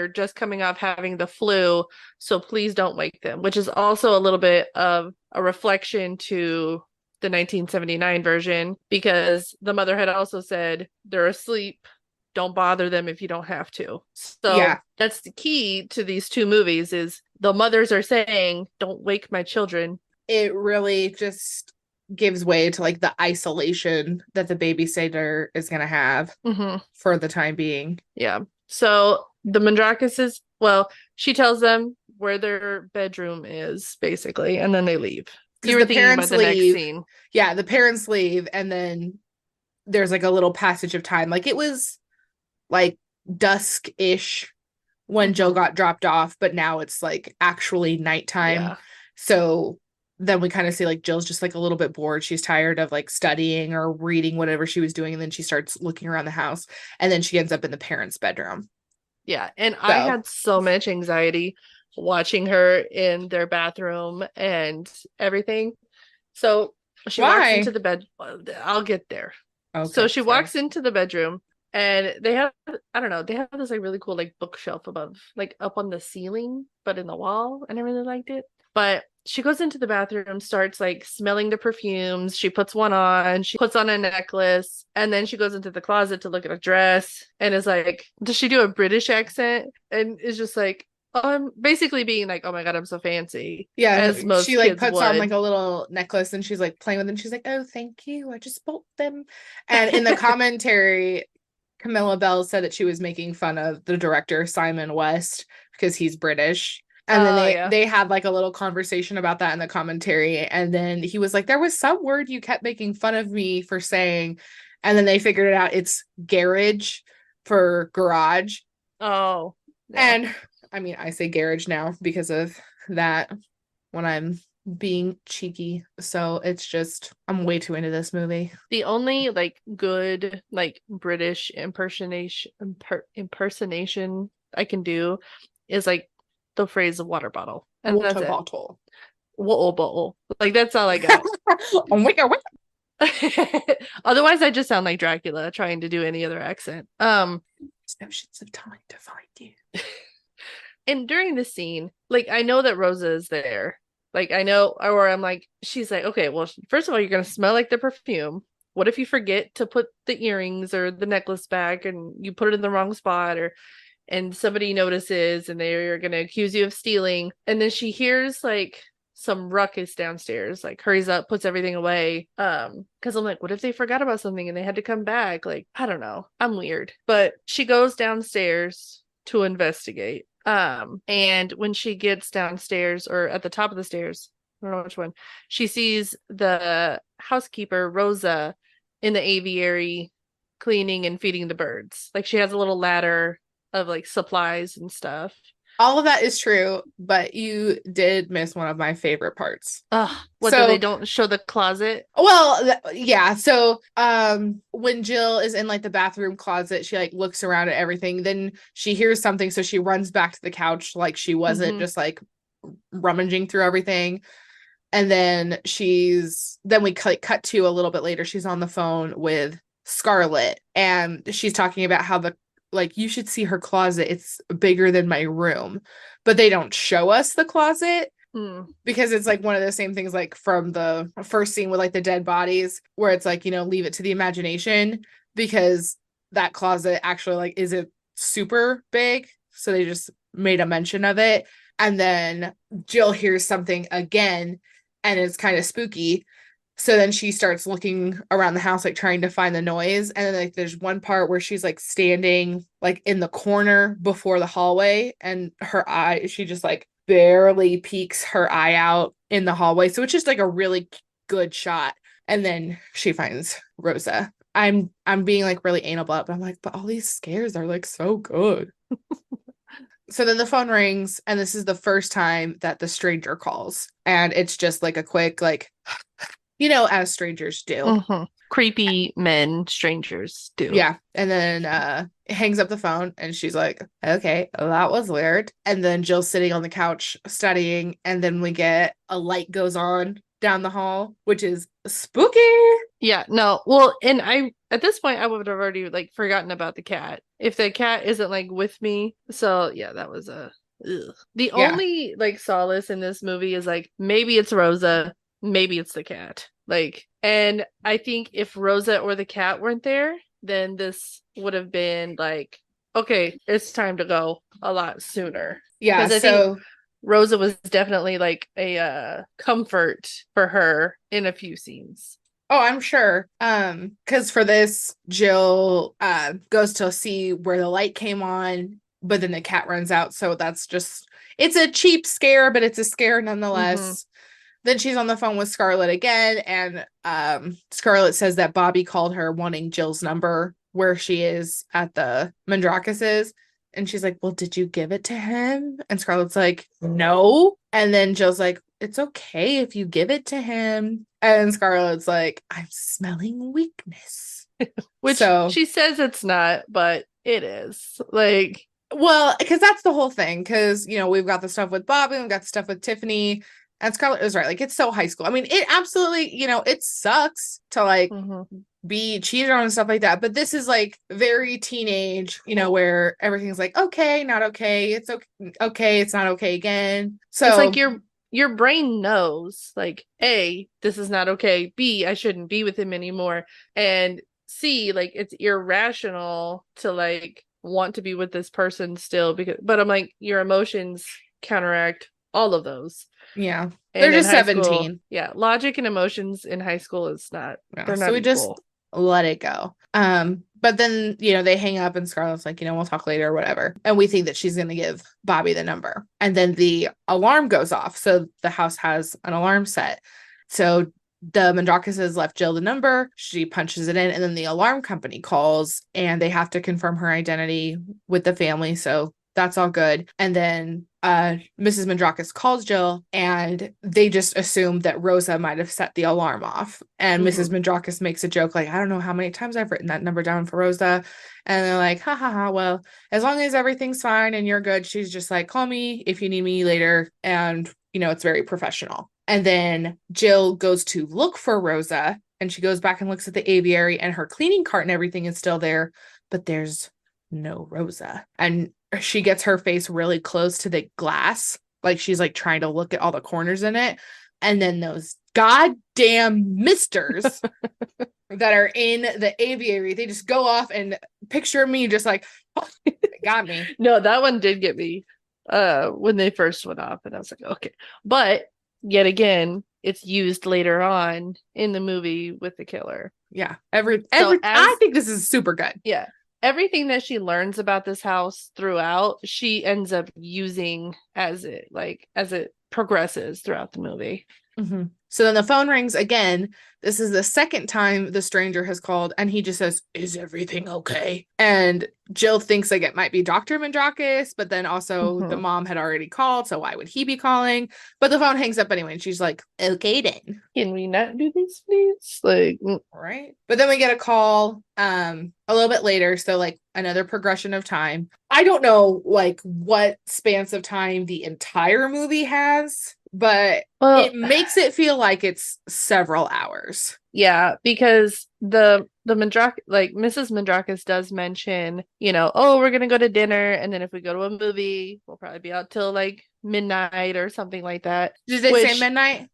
B: just coming off having the flu, so please don't wake them, which is also a little bit of a reflection to the 1979 version, because the mother had also said they're asleep, don't bother them if you don't have to. So
A: Yeah.
B: that's the key to these two movies, is the mothers are saying, don't wake my children.
A: It really just gives way to like the isolation that the babysitter is going to have for the time being.
B: Yeah. So the Mandrakises, well, she tells them where their bedroom is, basically, and then they leave. You were thinking about the next scene.
A: Yeah, the parents leave, and then there's like a little passage of time. Like it was like dusk-ish when Jill got dropped off, but now it's like actually nighttime.
B: Yeah.
A: So then we kind of see like Jill's just like a little bit bored. She's tired of like studying or reading whatever she was doing, and then she starts looking around the house, and then she ends up in the parents' bedroom.
B: Yeah, and I had so much anxiety watching her in their bathroom and everything. So she walks into the bed. I'll get there. Okay, so she walks into the bedroom, and they have, I don't know, they have this like really cool like bookshelf above, like up on the ceiling, but in the wall, and I really liked it. But she goes into the bathroom, starts like smelling the perfumes. She puts one on, she puts on a necklace, and then she goes into the closet to look at a dress and is like, does she do a British accent? And is just like, basically being like, oh my God, I'm so fancy.
A: Yeah,
B: as most
A: she like
B: kids
A: puts
B: would.
A: on like a little necklace and she's like playing with them. She's like, oh, thank you. I just bought them. And in the commentary, Camilla Bell said that she was making fun of the director, Simon West, because he's British. And then they had like a little conversation about that in the commentary. And then he was like, there was some word you kept making fun of me for saying. And then they figured it out. It's garage for garage.
B: Oh.
A: Yeah. And I mean, I say garage now because of that when I'm being cheeky. So it's just, I'm way too into this movie.
B: The only like good like British impersonation I can do is like the phrase water bottle. And
A: water
B: that's
A: bottle.
B: Water bottle. Like that's all I got. Otherwise I just sound like Dracula trying to do any other accent.
A: Oceans of time to find you.
B: And during the scene, like I know that Rosa is there. Like I know, or I'm like, she's like, okay, well, first of all, you're gonna smell like the perfume. What if you forget to put the earrings or the necklace back and you put it in the wrong spot, and somebody notices and they're gonna accuse you of stealing? And then she hears like some ruckus downstairs, like hurries up, puts everything away. Because I'm like, what if they forgot about something and they had to come back? Like, I don't know. I'm weird. But she goes downstairs to investigate. And when she gets downstairs or at the top of the stairs, I don't know which one, she sees the housekeeper, Rosa, in the aviary cleaning and feeding the birds. Like she has a little ladder of like supplies and stuff.
A: All of that is true, but you did miss one of my favorite parts.
B: Whether they don't show the closet?
A: Well, yeah. So, when Jill is in like the bathroom closet, she like looks around at everything. Then she hears something, so she runs back to the couch like she wasn't just like rummaging through everything. And then we cut to a little bit later. She's on the phone with Scarlett, and she's talking about how like, you should see her closet. It's bigger than my room. But they don't show us the closet because it's like one of the same things like from the first scene with like the dead bodies, where it's like, leave it to the imagination, because that closet actually like isn't super big. So they just made a mention of it. And then Jill hears something again, and it's kind of spooky. So then she starts looking around the house, like trying to find the noise. And then like there's one part where she's like standing like in the corner before the hallway, and her eye, she just like barely peeks her eye out in the hallway. So it's just like a really good shot. And then she finds Rosa. I'm being like really anal about, but I'm like, but all these scares are like so good. So then the phone rings, and this is the first time that the stranger calls. And it's just like a quick, like, as strangers do.
B: Creepy men, strangers do.
A: Yeah. And then hangs up the phone, and she's like, okay, that was weird. And then Jill's sitting on the couch studying, and then we get a light goes on down the hall, which is spooky.
B: Yeah, no. Well, and I at this point I would have already like forgotten about the cat. If the cat isn't like with me. So yeah, that was a ugh. The
A: Yeah.
B: only like solace in this movie is like maybe it's Rosa, maybe it's the cat. Like, and I think if Rosa or the cat weren't there, then this would have been like, okay, it's time to go a lot sooner.
A: Yeah.
B: Because I think
A: So,
B: Rosa was definitely like a comfort for her in a few scenes.
A: oh, I'm sure. Because for this, Jill goes to see where the light came on, but then the cat runs out. So that's just, it's a cheap scare, but it's a scare
B: Mm-hmm.
A: nonetheless. Then she's on the phone with Scarlett again, and Scarlett says that Bobby called her wanting Jill's number where she is at the Mandrakeses. And she's like, well, did you give it to him? And Scarlett's like, no. And then Jill's like, it's okay if you give it to him. And Scarlett's like, I'm smelling weakness.
B: Which
A: So,
B: she says it's not, but it is. Like,
A: well, because that's the whole thing. Because, we've got the stuff with Bobby, we've got the stuff with Tiffany. And Scarlett is right. Like, it's so high school. I mean, it absolutely, it sucks to like
B: mhm.
A: be cheated on and stuff like that. But this is like very teenage, where everything's like, okay, not okay. It's okay. Okay. It's not okay again.
B: It's like
A: So,
B: your brain knows, like, A, this is not okay. B, I shouldn't be with him anymore. And C, like, it's irrational to like want to be with this person still because, but I'm like, your emotions counteract all of those.
A: yeah, they're
B: And in
A: just
B: high school,
A: 17.
B: yeah, logic and emotions in high school is not,
A: Yeah.
B: they're
A: So
B: not
A: we just
B: equal.
A: let it go. But then, they hang up, and Scarlett's like, we'll talk later or whatever. And we think that she's going to give Bobby the number. And then the alarm goes off. So the house has an alarm set. So the Mandrakeses left Jill the number. She punches it in, and then the alarm company calls, and they have to confirm her identity with the family. So that's all good. And then Mrs. Mandrakis calls Jill, and they just assume that Rosa might have set the alarm off. And Mrs.
B: Mhm.
A: Mandrakis makes a joke like, I don't know how many times I've written that number down for Rosa. And they're like, ha ha ha, well, as long as everything's fine and you're good, she's just like, call me if you need me later. And, it's very professional. And then Jill goes to look for Rosa, and she goes back and looks at the aviary, and her cleaning cart and everything is still there, but there's no Rosa. And she gets her face really close to the glass, like she's like trying to look at all the corners in it. And then those goddamn misters that are in the aviary, they just go off, and picture me just like, oh, it got me.
B: No, that one did get me when they first went off, and I was like, okay. But yet again, it's used later on in the movie with the killer.
A: Yeah.
B: So
A: I
B: as
A: think this is super good.
B: yeah, everything that she learns about this house throughout, she ends up using as it progresses throughout the movie.
A: Mm-hmm. So then the phone rings again. This is the second time the stranger has called, and he just says, is everything okay? And Jill thinks like it might be Dr. Mandrakis, but then also the
B: Mhm.
A: mom had already called, so why would he be calling? But the phone hangs up anyway, and she's like, okay then.
B: Can we not do this, please? Like,
A: Right. But then we get a call a little bit later, so like another progression of time. I don't know like what spans of time the entire movie has, but
B: well,
A: it makes it feel like it's several hours.
B: yeah, because the Mandrak like Mrs. Mandrakis does mention, oh, we're gonna go to dinner, and then if we go to a movie, we'll probably be out till like midnight or something like that.
A: Did they say
B: Which
A: midnight?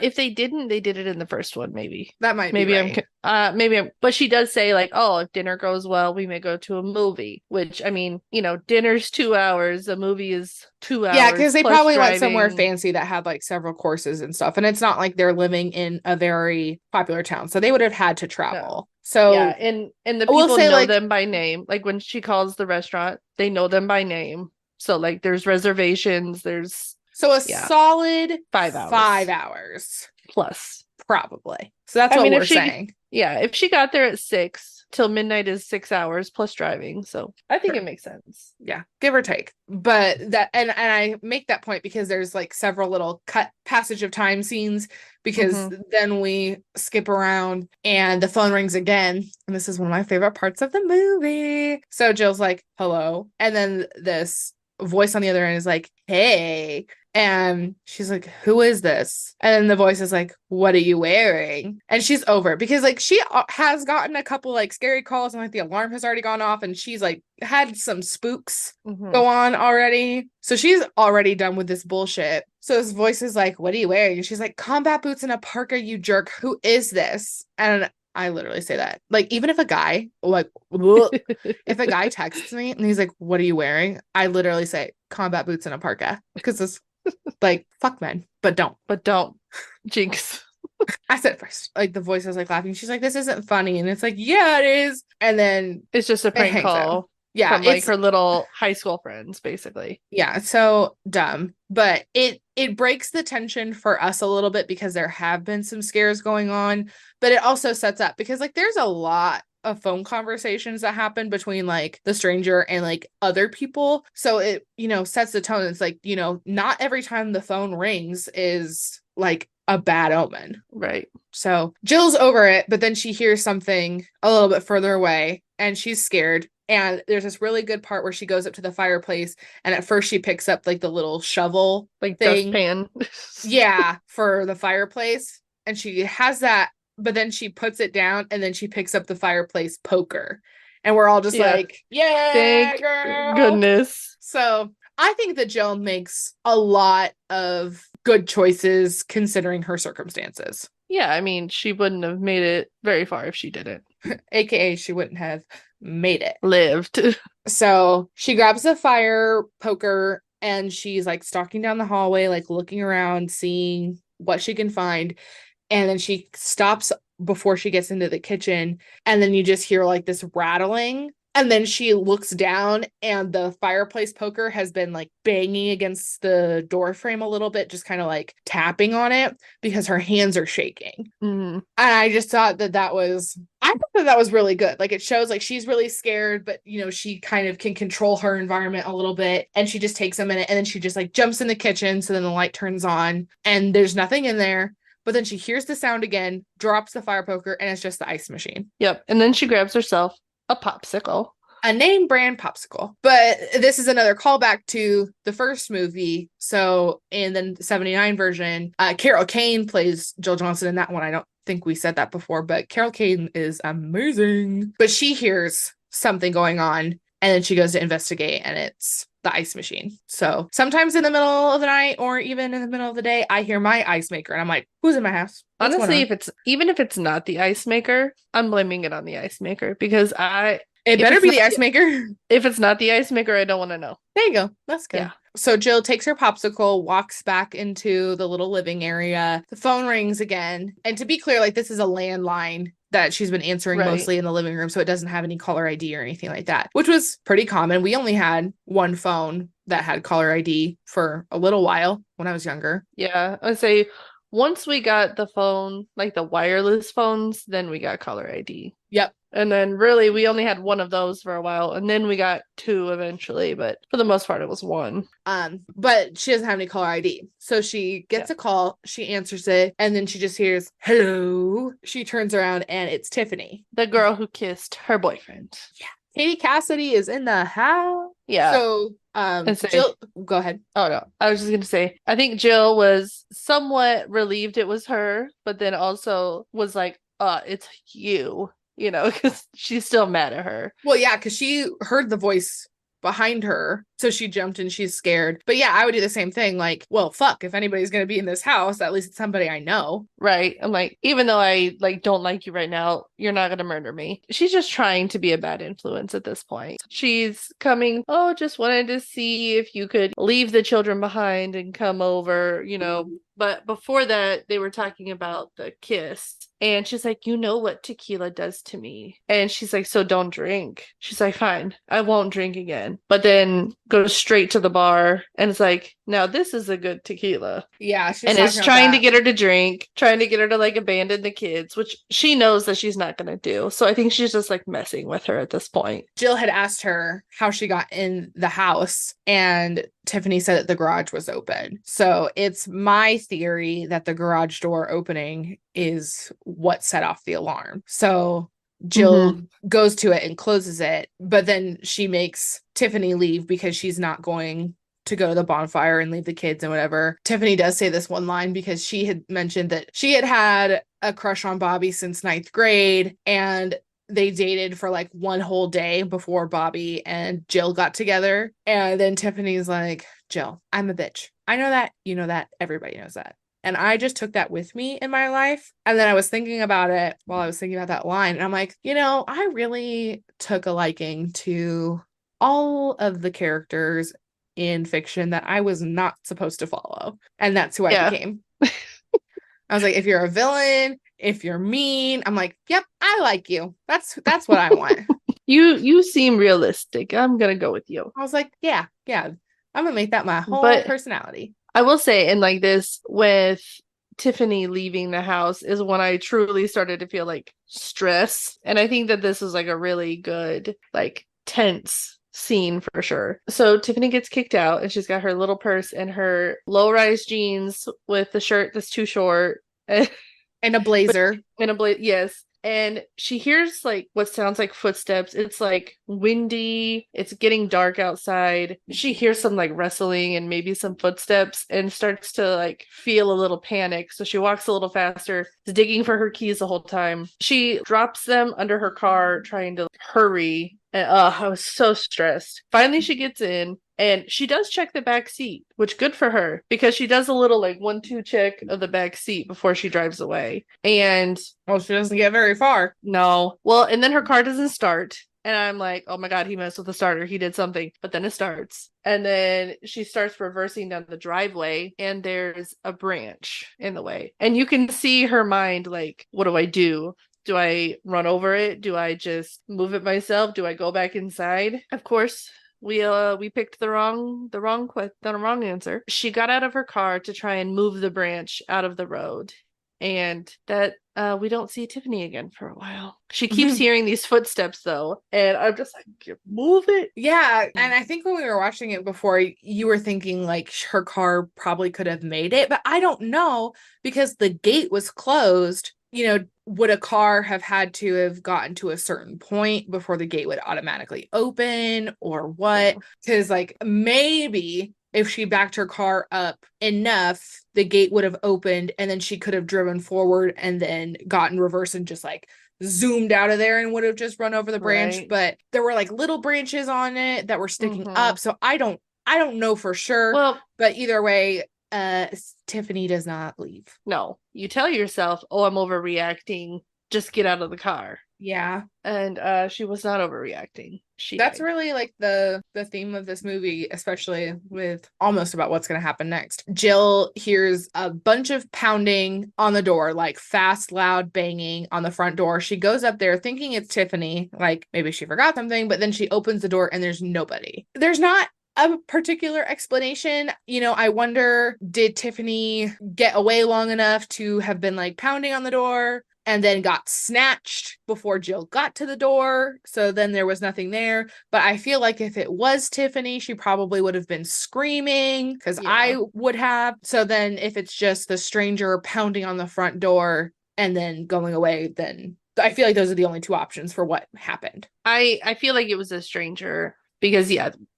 B: if they didn't, they did it in the first one, maybe.
A: That might be
B: Maybe
A: right.
B: but she does say like, oh, if dinner goes well, we may go to a movie, which I mean, dinner's 2 hours, a movie is two
A: Yeah, because
B: hours
A: they
B: plus
A: probably went somewhere
B: driving.
A: fancy that had like several courses and stuff. And it's not like they're living in a very popular town. So they would have had to
B: No.
A: travel.
B: Yeah,
A: So
B: and the
A: I will
B: people
A: say,
B: know
A: like,
B: them by name. Like when she calls the restaurant, they know them by name. So like there's reservations, there's
A: so a
B: yeah,
A: solid
B: 5 hours
A: 5 hours,
B: plus.
A: probably. So that's
B: I
A: what
B: mean,
A: we're saying.
B: if she got there at 6 till midnight is 6 hours plus driving. So I think it
A: Sure.
B: makes sense.
A: Yeah, give or take. But that and I make that point because there's like several little cut passage of time scenes because
B: Mm-hmm.
A: then we skip around and the phone rings again. And this is one of my favorite parts of the movie. So Jill's like, hello. And then this voice on the other end is like, hey. And she's like, who is this? And then the voice is like, what are you wearing? And she's over it because like she has gotten a couple like scary calls and like the alarm has already gone off and she's like had some spooks
B: Mm-hmm.
A: go on already. So she's already done with this bullshit. So his voice is like, what are you wearing? And she's like, combat boots and a parka, you jerk. Who is this? And I literally say that. Like, even if a guy, like, if a guy texts me and he's like, what are you wearing? I literally say, combat boots and a parka. Because it's like, fuck men, but don't.
B: But don't jinx.
A: I said first. Like, the voice is like laughing. She's like, this isn't funny. And it's like, yeah, it is. And then
B: It's just a
A: it
B: prank
A: hangs up.
B: call
A: Yeah,
B: from like
A: it's
B: her little high school friends, basically.
A: yeah, so dumb. But it breaks the tension for us a little bit because there have been some scares going on, but it also sets up because like there's a lot of phone conversations that happen between like the stranger and like other people. So it, sets the tone. It's like, not every time the phone rings is like a bad omen.
B: Right.
A: So Jill's over it, but then she hears something a little bit further away and she's scared. And there's this really good part where she goes up to the fireplace and at first she picks up like the little shovel
B: Like
A: thing.
B: dustpan.
A: Yeah, for the fireplace. And she has that, but then she puts it down and then she picks up the fireplace poker. And we're all just
B: Yeah.
A: like, yeah,
B: Thank
A: girl.
B: goodness.
A: So I think that Jill makes a lot of good choices considering her circumstances.
B: Yeah, I mean, she wouldn't have made it very far if she didn't.
A: AKA, she wouldn't have made it.
B: Lived.
A: So she grabs the fire poker and she's like stalking down the hallway, like looking around, seeing what she can find. And then she stops before she gets into the kitchen. And then you just hear like this rattling. And then she looks down and the fireplace poker has been like banging against the door frame a little bit, just kind of like tapping on it because her hands are shaking.
B: Mm-hmm.
A: And I just thought I thought that was really good. Like it shows like she's really scared, but she kind of can control her environment a little bit. And she just takes a minute and then she just like jumps in the kitchen. So then the light turns on and there's nothing in there. But then she hears the sound again, drops the fire poker, and it's just the ice machine.
B: Yep. And then she grabs herself a popsicle.
A: A name brand popsicle. But this is another callback to the first movie. So in the 79 version, Carol Kane plays Jill Johnson in that one. I don't think we said that before, but Carol Kane is amazing. But she hears something going on and then she goes to investigate and it's the ice machine. So sometimes in the middle of the night or even in the middle of the day, I hear my ice maker and I'm like, who's in my house? What's
B: Honestly,
A: going on?
B: if it's not the ice maker, I'm blaming it on the ice maker because
A: It better be the ice maker.
B: if it's not the ice maker, I don't want to know.
A: There you go. That's good.
B: Yeah.
A: So Jill takes her popsicle, walks back into the little living area. The phone rings again. And to be clear, like this is a landline that she's been answering
B: Right.
A: mostly in the living room. So it doesn't have any caller ID or anything like that, which was pretty common. We only had one phone that had caller ID for a little while when I was younger.
B: Yeah. I'd say once we got the phone, like the wireless phones, then we got caller ID.
A: Yep.
B: And then really we only had one of those for a while and then we got two eventually, but for the most part it was one.
A: But she doesn't have any caller ID. So she gets a call, she answers it, and then she just hears, hello. She turns around and it's Tiffany.
B: The girl who kissed her boyfriend.
A: Yeah. Katie Cassidy is in the house.
B: Yeah.
A: So Jill, go ahead.
B: Oh no. I was just gonna say, I think Jill was somewhat relieved it was her, but then also was like, it's you. Because she's still mad at her.
A: Well, yeah, because she heard the voice behind her. So she jumped and she's scared. But yeah, I would do the same thing. Like, well, fuck, if anybody's going to be in this house, at least it's somebody I know.
B: Right. I'm like, even though I like don't like you right now, you're not gonna murder me. She's just trying to be a bad influence at this point. She's coming, oh, just wanted to see if you could leave the children behind and come over, you know. But before that, they were talking about the kiss. And she's like, you know what tequila does to me. And she's like, so don't drink. She's like, fine, I won't drink again. But then goes straight to the bar and it's like, now this is a good tequila.
A: Yeah, she's
B: And
A: talking
B: is
A: about
B: trying to
A: that.
B: get her to drink, trying to get her to like abandon the kids, which she knows that she's not going to do. So I think she's just like messing with her at this point.
A: Jill had asked her how she got in the house, and Tiffany said that the garage was open. So it's my theory that the garage door opening is what set off the alarm. So Jill goes to it and closes it, but then she makes Tiffany leave because she's not going to go to the bonfire and leave the kids and whatever. Tiffany does say this one line because she had mentioned that she had had a crush on Bobby since ninth grade, and they dated for like one whole day before Bobby and Jill got together. And then Tiffany's like, Jill, I'm a bitch. I know that. You know that. Everybody knows that. And I just took that with me in my life. And then I was thinking about it while I was thinking about that line. And I'm like, I really took a liking to all of the characters in fiction that I was not supposed to follow. And that's who I became. I was like, if you're a villain, if you're mean, I'm like, yep, I like you. That's what I want.
B: You seem realistic. I'm gonna go with you.
A: I was like, yeah. I'm gonna make that my whole
B: But
A: personality.
B: I will say, and like this with Tiffany leaving the house is when I truly started to feel like stress. And I think that this is like a really good, like tense scene for sure. So Tiffany gets kicked out and she's got her little purse and her low-rise jeans with the shirt that's too short.
A: And a blazer.
B: Yes. And she hears like what sounds like footsteps. It's like windy. It's getting dark outside. She hears some like wrestling and maybe some footsteps and starts to like feel a little panic. So she walks a little faster, is digging for her keys the whole time. She drops them under her car, trying to hurry. And I was so stressed. Finally, she gets in. And she does check the back seat, which good for her because she does a little like 1-2 check of the back seat before she drives away. And
A: well, she doesn't get very far.
B: No. Well, and then her car doesn't start. And I'm like, oh my God, he messed with the starter. He did something. But then it starts. And then she starts reversing down the driveway and there's a branch in the way. And you can see her mind like, what do I do? Do I run over it? Do I just move it myself? Do I go back inside? Of course, we picked the wrong answer. She got out of her car to try and move the branch out of the road. And that we don't see Tiffany again for a while. She keeps hearing these footsteps though, and I'm just like, move it.
A: Yeah, and I think when we were watching it before, you were thinking like her car probably could have made it, but I don't know because the gate was closed. Would a car have had to have gotten to a certain point before the gate would automatically open or what? Because like maybe if she backed her car up enough, the gate would have opened and then she could have driven forward and then gotten reverse and just like zoomed out of there and would have just run over the branch.
B: Right.
A: But there were like little branches on it that were sticking up. So I don't know for sure.
B: Well,
A: but either way, Tiffany does not leave.
B: No, you tell yourself, oh, I'm overreacting. Just get out of the car.
A: Yeah.
B: And she was not overreacting.
A: That's
B: died.
A: really like the theme of this movie, especially with almost about what's going to happen next. Jill hears a bunch of pounding on the door, like fast, loud banging on the front door. She goes up there thinking it's Tiffany, like maybe she forgot something, but then she opens the door and there's nobody. There's not a particular explanation. I wonder, did Tiffany get away long enough to have been like pounding on the door and then got snatched before Jill got to the door? So then there was nothing there. But I feel like if it was Tiffany, she probably would have been screaming because I would have. So then if it's just the stranger pounding on the front door and then going away, then I feel like those are the only two options for what happened.
B: I feel like it was a stranger. Because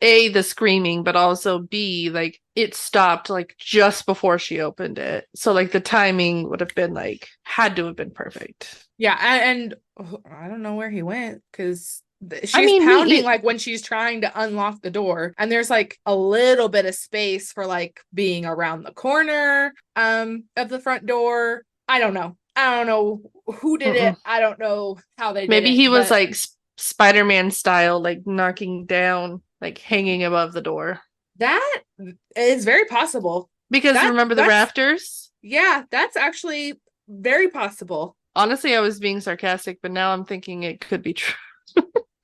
B: A, the screaming, but also B, like it stopped like just before she opened it. So like the timing would have been like had to have been perfect.
A: Yeah, and I don't know where he went because
B: I
A: She's
B: mean,
A: pounding like when she's trying to unlock the door, and there's like a little bit of space for like being around the corner of the front door. I don't know who did it.
B: mm-mm.
A: I don't know how they did
B: Maybe
A: it,
B: he was
A: but
B: like Spider-Man style, like knocking down, like hanging above the door.
A: that is very possible.
B: Because remember the
A: That's
B: rafters?
A: yeah, that's actually very possible.
B: Honestly, I was being sarcastic, but now I'm thinking it could be true.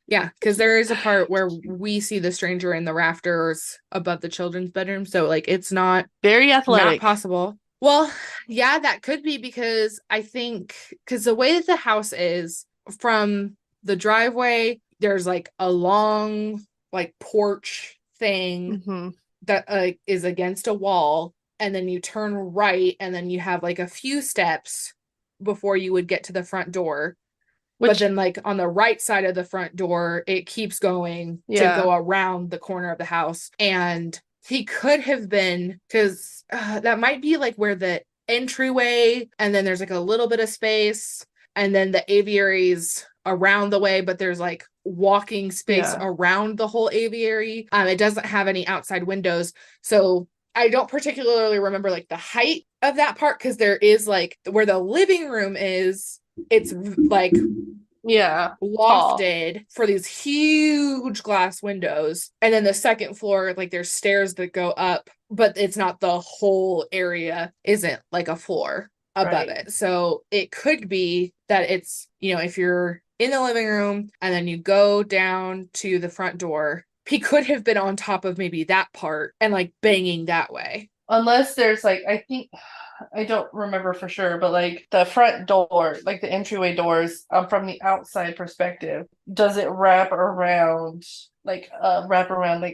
A: Yeah, because there is a part where we see the stranger in the rafters above the children's bedroom. So like it's
B: Very
A: not
B: athletic.
A: possible. Well, yeah, that could be because I think because the way that the house is from the driveway, there's like a long like porch thing
B: Hmm.
A: that is against a wall, and then you turn right, and then you have like a few steps before you would get to the front door. But
B: Which,
A: then like on the right side of the front door, it keeps going to
B: yeah,
A: go around the corner of the house. And he could have been because that might be like where the entryway, and then there's like a little bit of space, and then the aviary's around the way, but there's like walking space
B: yeah.
A: around the whole aviary. It doesn't have any outside windows. So I don't particularly remember like the height of that part because there is like where the living room is, it's like
B: Yeah, tall.
A: lofted for these huge glass windows. And then the second floor, like there's stairs that go up, but it's not the whole area, isn't like a floor above
B: Right.
A: it. So it could be that it's, if you're in the living room and then you go down to the front door, he could have been on top of maybe that part and like banging that way.
B: Unless there's like, I think, I don't remember for sure, but like the front door, like the entryway doors, from the outside perspective, does it wrap around, like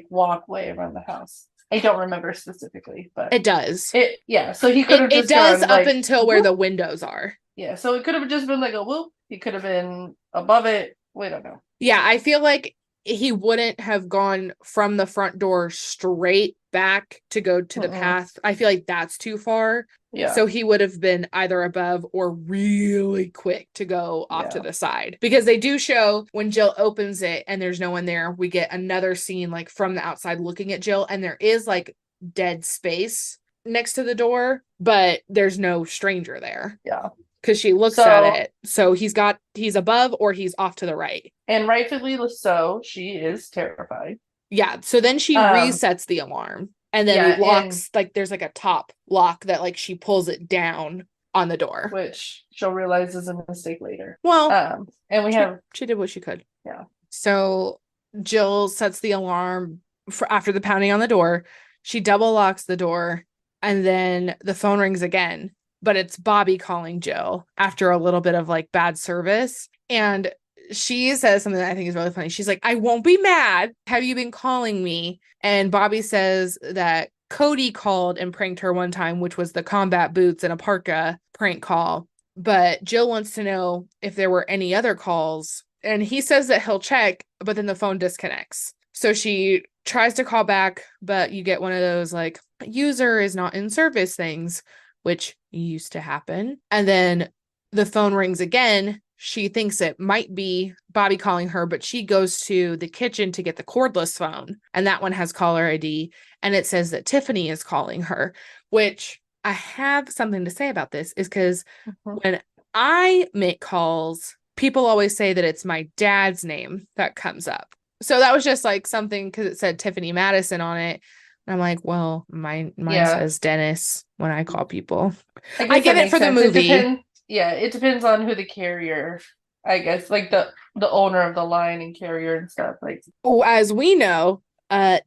B: walkway around the house? I don't remember specifically, but
A: It does.
B: yeah. So he could
A: It
B: have
A: it
B: just
A: does
B: gone
A: up
B: like,
A: until where
B: whoop.
A: the windows are.
B: Yeah. So it could have just been like a whoop. He could have been above it. We don't know.
A: Yeah, I feel like he wouldn't have gone from the front door straight back to go to the
B: Mm-mm.
A: path. I feel like that's too far.
B: Yeah.
A: So he would have been either above or really quick to go off to
B: Yeah.
A: the side. Because they do show when Jill opens it and there's no one there, we get another scene like from the outside looking at Jill, and there is like dead space next to the door, but there's no stranger there
B: Yeah.
A: because she looks at
B: So,
A: it. So he's above or he's off to the right.
B: and rightfully so, she is terrified.
A: Yeah. So then she
B: Um,
A: resets the alarm and then
B: yeah, and
A: locks, like there's like a top lock that like she pulls it down on the door.
B: which she'll realize is a mistake later.
A: Well,
B: And we have,
A: she did what she could.
B: yeah,
A: So Jill sets the alarm for after the pounding on the door. She double locks the door, and then the phone rings again, but it's Bobby calling Jill after a little bit of like bad service. And she says something that I think is really funny. She's like, I won't be mad. Have you been calling me? And Bobby says that Cody called and pranked her one time, which was the combat boots and a parka prank call. But Jill wants to know if there were any other calls. And he says that he'll check, but then the phone disconnects. So she tries to call back, but you get one of those like user is not in service things, which used to happen. And then the phone rings again. She thinks it might be Bobby calling her, but she goes to the kitchen to get the cordless phone. And that one has caller ID. And it says that Tiffany is calling her, which I have something to say about this is because when I make calls, people always say that it's my dad's name that comes up. So that was just like something because it said Tiffany Madison on it. And I'm like, well, mine
B: yeah.
A: says Dennis when I call people.
B: I
A: I
B: guess that
A: get it
B: makes
A: for the
B: sense. It
A: movie.
B: depends. Yeah, it depends on who the carrier, I guess, like the owner of the line and carrier and stuff. Like,
A: Oh, as we know,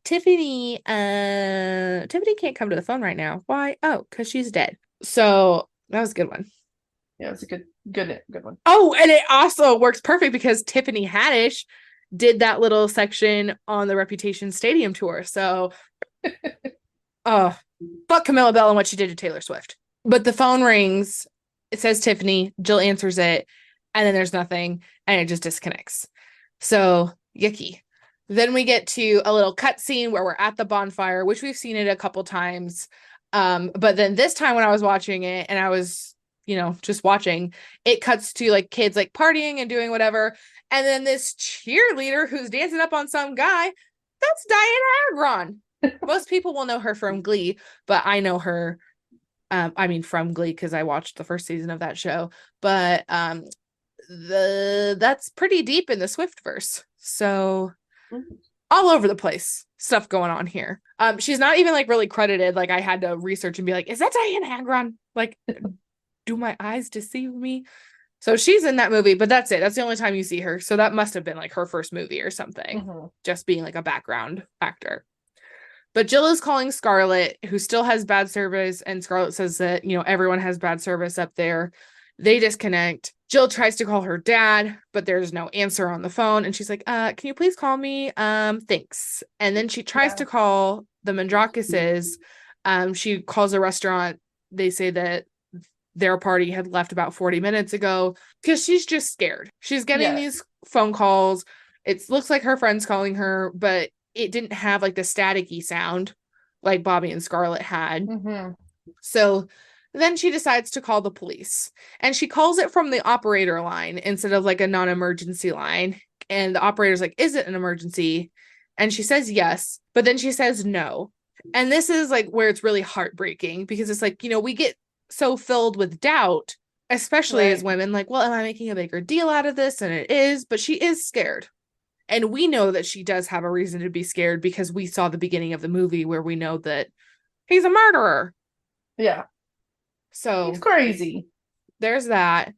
A: Tiffany can't come to the phone right now. Why? Oh, because she's dead. So that was a good one.
B: yeah, it's a good one.
A: Oh, and it also works perfect because Tiffany Haddish did that little section on the Reputation Stadium tour. So, oh, fuck Camilla Bell and what she did to Taylor Swift. But the phone rings. It says Tiffany. Jill answers it, and then there's nothing, and it just disconnects. So yucky. Then we get to a little cutscene where we're at the bonfire, which we've seen it a couple times. But then this time when I was watching it and I was, just watching, it cuts to like kids like partying and doing whatever. And then this cheerleader who's dancing up on some guy, that's Diana Agron. Most people will know her from Glee, but I know her, from Glee because I watched the first season of that show. But that's pretty deep in the Swiftverse. So all over the place stuff going on here. She's not even like really credited. Like I had to research and be like, is that Diana Agron? Like, do my eyes deceive me? So she's in that movie, but that's it. That's the only time you see her. So that must have been like her first movie or something, just being like a background actor. But Jill is calling Scarlett, who still has bad service, and Scarlett says that, everyone has bad service up there. They disconnect. Jill tries to call her dad, but there's no answer on the phone. And she's like, can you please call me? Thanks. And then she tries to call the Mandrakis'. She calls a restaurant. They say that their party had left about 40 minutes ago because she's just scared. She's getting these phone calls. It looks like her friend's calling her, but it didn't have like the staticky sound like Bobby and Scarlett had. So then she decides to call the police, and she calls it from the operator line instead of like a non-emergency line. And the operator's like, is it an emergency? And she says yes, but then she says no. And this is like where it's really heartbreaking, because it's like, we get so filled with doubt, especially as women, like, well, am I making a bigger deal out of this? And it is, but she is scared. And we know that she does have a reason to be scared because we saw the beginning of the movie where we know that he's a murderer.
B: Yeah.
A: So
B: he's crazy.
A: There's that.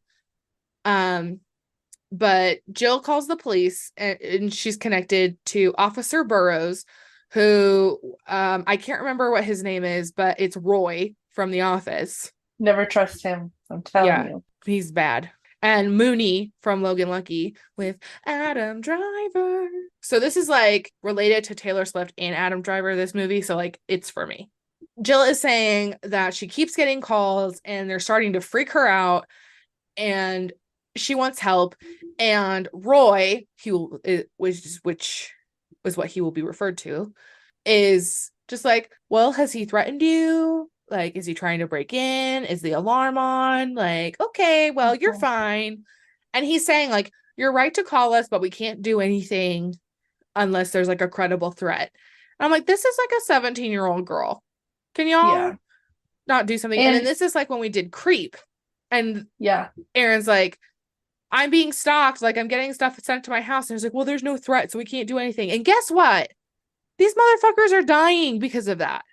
A: But Jill calls the police, and she's connected to Officer Burroughs, who I can't remember what his name is, but it's Roy from The Office.
B: Never trust him. I'm telling you.
A: He's bad. And Mooney from Logan Lucky with Adam Driver. So this is like related to Taylor Swift and Adam Driver, this movie. So like it's for me. Jill is saying that she keeps getting calls and they're starting to freak her out, and she wants help. And Roy, which was what he will be referred to, is just like, well, has he threatened you? Like, is he trying to break in? Is the alarm on? Like, okay, well, you're fine. And he's saying, like, you're right to call us, but we can't do anything unless there's like a credible threat. And I'm like, this is like a 17-year-old girl. Can y'all not do something? And then this is like when we did Creep. And Aaron's like, I'm being stalked. Like, I'm getting stuff sent to my house. And he's like, well, there's no threat, so we can't do anything. And guess what? These motherfuckers are dying because of that.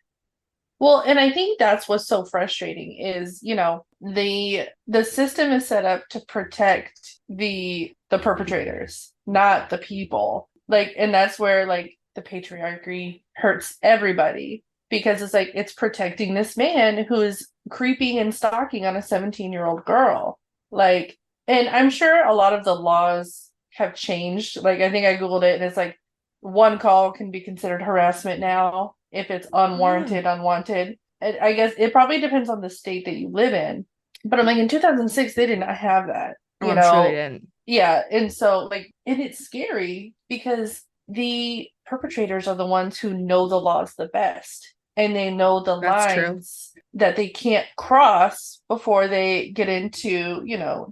B: Well, and I think that's what's so frustrating is, the system is set up to protect the perpetrators, not the people. Like, and that's where like the patriarchy hurts everybody, because it's like it's protecting this man who is creeping and stalking on a 17-year-old girl. Like, and I'm sure a lot of the laws have changed. Like, I think I Googled it and it's like one call can be considered harassment now if it's unwarranted, unwanted. I guess it probably depends on the state that you live in. But I'm like, in 2006, they did not have that.
A: I'm sure they didn't.
B: Yeah. And so, like, and it's scary because the perpetrators are the ones who know the laws the best. And they know the lines that they can't cross before they get into,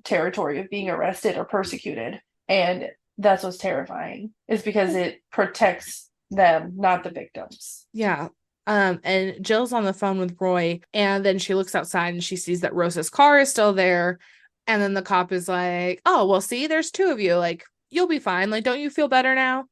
B: territory of being arrested or persecuted. And that's what's terrifying, is because it protects them, not the victims.
A: Yeah. And Jill's on the phone with Roy, and then she looks outside and she sees that Rosa's car is still there. And then the cop is like, oh, well, see, there's two of you. Like, you'll be fine. Like, don't you feel better now?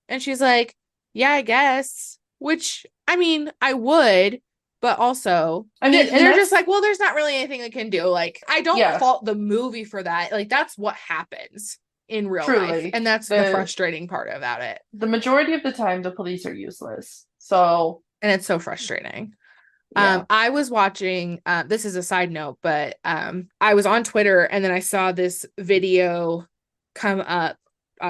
A: And she's like, yeah, I guess. Which, I mean, I would, but also, they're just like, well, there's not really anything they can do. Like, I don't fault the movie for that. Like, that's what happens in real life. And that's the frustrating part about it.
B: The majority of the time, the police are useless. So,
A: and it's so frustrating. I was watching, this is a side note, but I was on Twitter and then I saw this video come up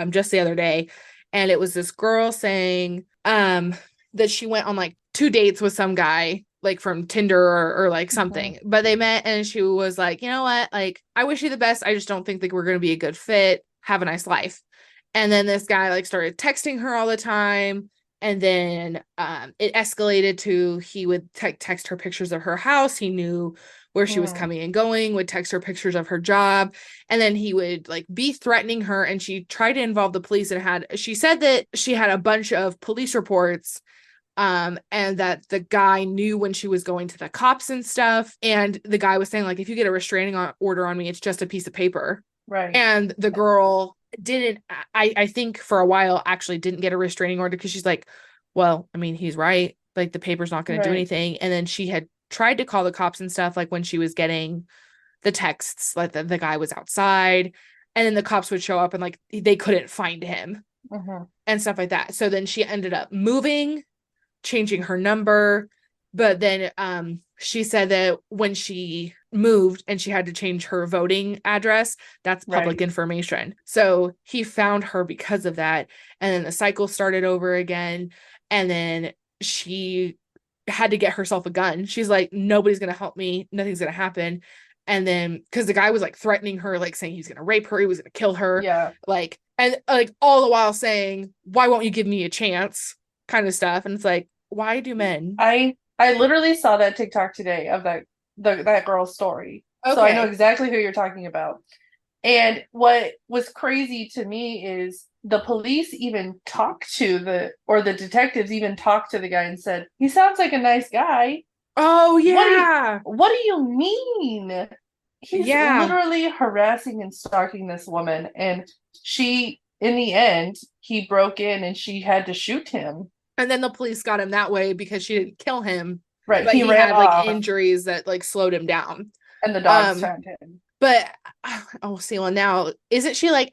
A: just the other day, and it was this girl saying that she went on like 2 dates with some guy, like from Tinder or like something, but they met, and she was like, you know what, like, I wish you the best. I just don't think like we're going to be a good fit. Have a nice life. And then this guy like started texting her all the time. And then it escalated to he would text her pictures of her house. He knew where she was
B: Mm.
A: coming and going, would text her pictures of her job, and then he would like be threatening her, and she tried to involve the police and she said that she had a bunch of police reports, and that the guy knew when she was going to the cops and stuff, and the guy was saying like, if you get a restraining order on me, it's just a piece of paper.
B: Right.
A: And the girl didn't, I think for a while actually didn't get a restraining order because she's like, well, I mean, he's right, like the paper's not going to do
B: Right.
A: anything. And then she had tried to call the cops and stuff like when she was getting the texts, like the guy was outside, and then the cops would show up and like they couldn't find him
B: Mm-hmm.
A: and stuff like that. So then she ended up moving, changing her number. But then she said that when she moved and she had to change her voting address, that's public
B: Right.
A: information. So he found her because of that. And then the cycle started over again. And then she had to get herself a gun. She's like, nobody's going to help me. Nothing's going to happen. And then because the guy was like threatening her, like saying he's going to rape her, he was going to kill her.
B: Yeah.
A: Like, and like all the while saying, why won't you give me a chance? Kind of stuff. And it's like, why do men?
B: I literally saw that TikTok today of that girl's story. So I know
A: Okay.
B: exactly who you're talking about. And what was crazy to me is the police even talked to the detectives even talked to the guy and said, he sounds like a nice guy.
A: Oh
B: What do you
A: yeah.
B: what do you mean? He's
A: Yeah.
B: literally harassing and stalking this woman, and she in the end he broke in and she had to shoot him.
A: And then the police got him that way because she didn't kill him,
B: Right,
A: but
B: he
A: he
B: ran
A: had like
B: off
A: injuries that like slowed him down.
B: and the dogs
A: Um,
B: found him.
A: but oh, Celine, now isn't she like